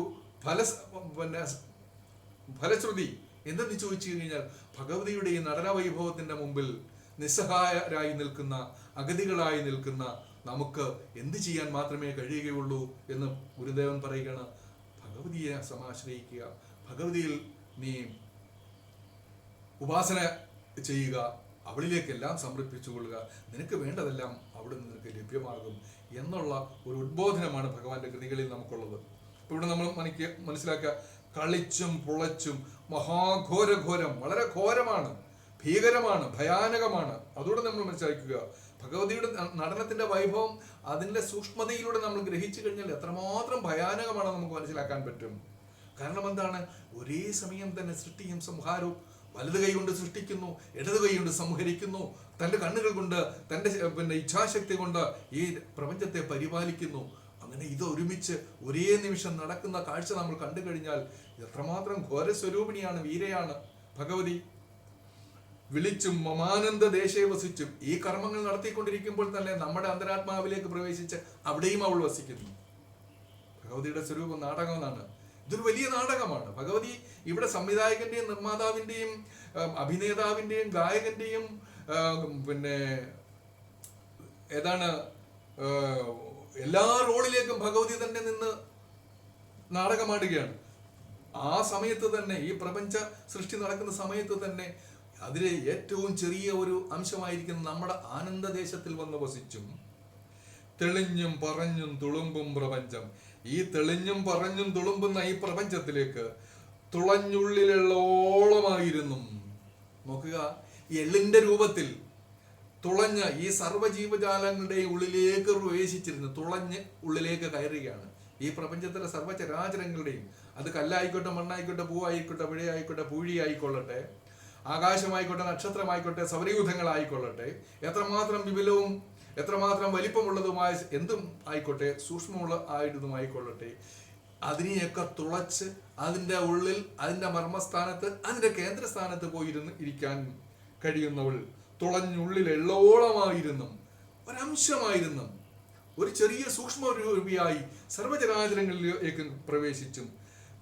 ഫലശ്രുതി എന്തെന്ന് ചോദിച്ചു കഴിഞ്ഞാൽ, ഭഗവതിയുടെ ഈ നടന വൈഭവത്തിന്റെ മുമ്പിൽ നിസ്സഹായരായി നിൽക്കുന്ന, അഗതികളായി നിൽക്കുന്ന നമുക്ക് എന്ത് ചെയ്യാൻ മാത്രമേ കഴിയുകയുള്ളൂ എന്ന് ഗുരുദേവൻ പറയുകയാണ്. ഭഗവതിയെ സമാശ്രയിക്കുക, ഭഗവതിയിൽ നീ ഉപാസന ചെയ്യുക, അവളിലേക്കെല്ലാം സമർപ്പിച്ചുകൊള്ളുക, നിനക്ക് വേണ്ടതെല്ലാം അവിടെ നിന്ന് നിനക്ക് ലഭ്യമാകും എന്നുള്ള ഒരു ഉദ്ബോധനമാണ് ഭഗവാന്റെ കൃതികളിൽ നമുക്കുള്ളത്. ഇപ്പൊ ഇവിടെ നമ്മൾ മനസ്സിലാക്കുക, കളിച്ചും പുളച്ചും മഹാഘോരഘോരം, വളരെ ഘോരമാണ്, ഭീകരമാണ്, ഭയാനകമാണ്. അതുകൂടെ നമ്മൾ മനസ്സിലാക്കുക. ഭഗവതിയുടെ നടനത്തിന്റെ വൈഭവം അതിന്റെ സൂക്ഷ്മതയിലൂടെ നമ്മൾ ഗ്രഹിച്ചു കഴിഞ്ഞാൽ എത്രമാത്രം ഭയാനകമാണെന്ന് നമുക്ക് മനസ്സിലാക്കാൻ പറ്റും. കാരണം എന്താണ്? ഒരേ സമയം തന്നെ സൃഷ്ടിയും സംഹാരവും വലത് കൈ കൊണ്ട് സൃഷ്ടിക്കുന്നു, ഇടത് കൈ കൊണ്ട് സംഹരിക്കുന്നു, തൻ്റെ കണ്ണുകൾ കൊണ്ട്, തൻ്റെ ഇച്ഛാശക്തി കൊണ്ട് ഈ പ്രപഞ്ചത്തെ പരിപാലിക്കുന്നു. അങ്ങനെ ഇത് ഒരുമിച്ച് ഒരേ നിമിഷം നടക്കുന്ന കാഴ്ച നമ്മൾ കണ്ടു കഴിഞ്ഞാൽ എത്രമാത്രം ഘോരസ്വരൂപിണിയാണ്, വീരയാണ് ഭഗവതി. വിളിച്ചും മമാനന്ദ ദേശേ വസിച്ചും ഈ കർമ്മങ്ങൾ നടത്തിക്കൊണ്ടിരിക്കുമ്പോൾ തന്നെ നമ്മുടെ അന്തരാത്മാവിലേക്ക് പ്രവേശിച്ച് അവിടെയും അവൾ വസിക്കുന്നു. ഭഗവതിയുടെ സ്വരൂപം നാടകമെന്നാണ്. ഇതൊരു വലിയ നാടകമാണ്. ഭഗവതി ഇവിടെ സംവിധായകന്റെയും നിർമ്മാതാവിന്റെയും അഭിനേതാവിന്റെയും ഗായകന്റെയും എല്ലാ റോളിലേക്കും ഭഗവതി തന്നെ നിന്ന് നാടകമാടുകയാണ്. ആ സമയത്ത് തന്നെ, ഈ പ്രപഞ്ച സൃഷ്ടി നടക്കുന്ന സമയത്ത് തന്നെ അതിലെ ഏറ്റവും ചെറിയ ഒരു അംശമായിരിക്കുന്ന നമ്മുടെ ആനന്ദദേശത്തിൽ വന്ന് വസിച്ചും തെളിഞ്ഞും പറഞ്ഞും തുളുമ്പും പ്രപഞ്ചം. ഈ തെളിഞ്ഞും പറഞ്ഞും തുളുമ്പുന്ന ഈ പ്രപഞ്ചത്തിലേക്ക് തുളഞ്ഞുള്ളിലുള്ളോളമായിരുന്നു. നോക്കുക, എള്ളിന്റെ രൂപത്തിൽ തുളഞ്ഞ ഈ സർവ്വജീവജാലങ്ങളുടെയും ഉള്ളിലേക്ക് പ്രവേശിച്ചിരുന്നു. തുളഞ്ഞ് ഉള്ളിലേക്ക് കയറുകയാണ് ഈ പ്രപഞ്ചത്തിലെ സർവ്വചരാചരങ്ങളുടെയും. അത് കല്ലായിക്കോട്ടെ, മണ്ണായിക്കോട്ടെ, പൂവായിക്കോട്ടെ, പിഴയായിക്കോട്ടെ, പൂഴിയായിക്കൊള്ളട്ടെ, ആകാശമായിക്കോട്ടെ, നക്ഷത്രമായിക്കോട്ടെ, സൗരയൂഥങ്ങളായിക്കൊള്ളട്ടെ, എത്രമാത്രം വിപുലവും എത്രമാത്രം വലിപ്പമുള്ളതുമായ എന്തും ആയിക്കോട്ടെ, സൂക്ഷ്മമുള്ള ആയതുമായിക്കൊള്ളട്ടെ, അതിനെയൊക്കെ തുളച്ച് അതിൻ്റെ ഉള്ളിൽ, അതിൻ്റെ മർമ്മസ്ഥാനത്ത്, അതിൻ്റെ കേന്ദ്രസ്ഥാനത്ത് പോയിരുന്ന് ഇരിക്കാൻ കഴിയുന്നവൾ തുളഞ്ഞുള്ളിൽ എള്ളോളമായിരുന്നു, ഒരംശമായിരുന്നു, ഒരു ചെറിയ സൂക്ഷ്മ രൂപിയായി സർവചരാചരങ്ങളിലേക്ക് പ്രവേശിച്ചും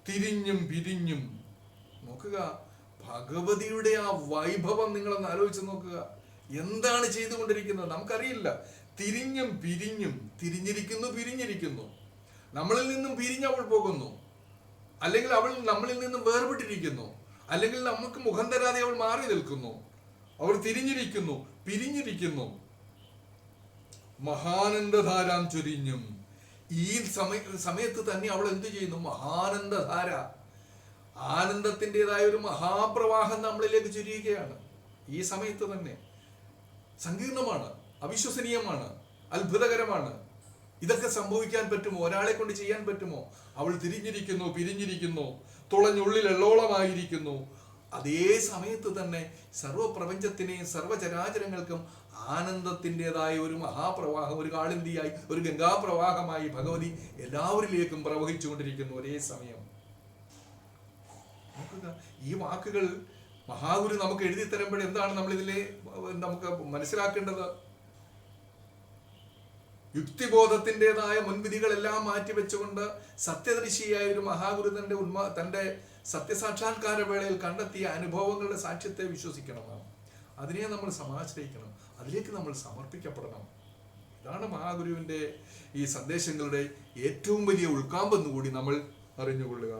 തിരിഞ്ഞും പിരിഞ്ഞും. നോക്കുക, ഭഗവതിയുടെ ആ വൈഭവം നിങ്ങളൊന്ന് ആലോചിച്ച് നോക്കുക. എന്താണ് ചെയ്തുകൊണ്ടിരിക്കുന്നത് നമുക്കറിയില്ല. തിരിഞ്ഞും പിരിഞ്ഞും, തിരിഞ്ഞിരിക്കുന്നു, പിരിഞ്ഞിരിക്കുന്നു, നമ്മളിൽ നിന്നും പിരിഞ്ഞവൾ പോകുന്നു, അല്ലെങ്കിൽ അവൾ നമ്മളിൽ നിന്നും വേർപെട്ടിരിക്കുന്നു, അല്ലെങ്കിൽ നമുക്ക് മുഖം തരാതെ അവൾ മാറി നിൽക്കുന്നു. അവർ തിരിഞ്ഞിരിക്കുന്നു, പിരിഞ്ഞിരിക്കുന്നു. മഹാനന്ദധാരാം ചൊരിഞ്ഞും. ഈ സമയത്ത് തന്നെ അവൾ എന്ത് ചെയ്യുന്നു? മഹാനന്ദധാര, ആനന്ദത്തിൻ്റെതായ ഒരു മഹാപ്രവാഹം നമ്മളിലേക്ക് ചൊരിയുകയാണ്. ഈ സമയത്ത് തന്നെ സങ്കീർണമാണ്, അവിശ്വസനീയമാണ്, അത്ഭുതകരമാണ്. ഇതൊക്കെ സംഭവിക്കാൻ പറ്റുമോ? ഒരാളെ കൊണ്ട് ചെയ്യാൻ പറ്റുമോ? അവൾ തിരിഞ്ഞിരിക്കുന്നു, പിരിഞ്ഞിരിക്കുന്നു, തുളഞ്ഞുള്ളിൽ എള്ളോളമായിരിക്കുന്നു. അതേ സമയത്ത് തന്നെ സർവപ്രപഞ്ചത്തിനെയും സർവചരാചരങ്ങൾക്കും ആനന്ദത്തിൻ്റെതായ ഒരു മഹാപ്രവാഹം, ഒരു കാളിന്തിയായി, ഒരു ഗംഗാപ്രവാഹമായി ഭഗവതി എല്ലാവരിലേക്കും പ്രവഹിച്ചുകൊണ്ടിരിക്കുന്നു ഒരേ സമയം. നോക്കുക, ഈ വാക്കുകൾ മഹാഗുരു നമുക്ക് എഴുതി തരുമ്പോൾ എന്താണ് നമ്മളിതിലെ നമുക്ക് മനസ്സിലാക്കേണ്ടത്? യുക്തിബോധത്തിൻ്റെതായ മുൻവിധികളെല്ലാം മാറ്റിവെച്ചുകൊണ്ട് സത്യദൃശിയായ ഒരു മഹാഗുരു തൻ്റെ സത്യസാക്ഷാത്കാര വേളയിൽ കണ്ടെത്തിയ അനുഭവങ്ങളുടെ സാക്ഷ്യത്തെ വിശ്വസിക്കണം. അതിനെ നമ്മൾ സമാശ്രയിക്കണം, അതിലേക്ക് നമ്മൾ സമർപ്പിക്കപ്പെടണം. ഇതാണ് മഹാഗുരുവിൻ്റെ ഈ സന്ദേശങ്ങളുടെ ഏറ്റവും വലിയ ഉൾക്കാമ്പെന്ന് കൂടി നമ്മൾ അറിഞ്ഞുകൊള്ളുക.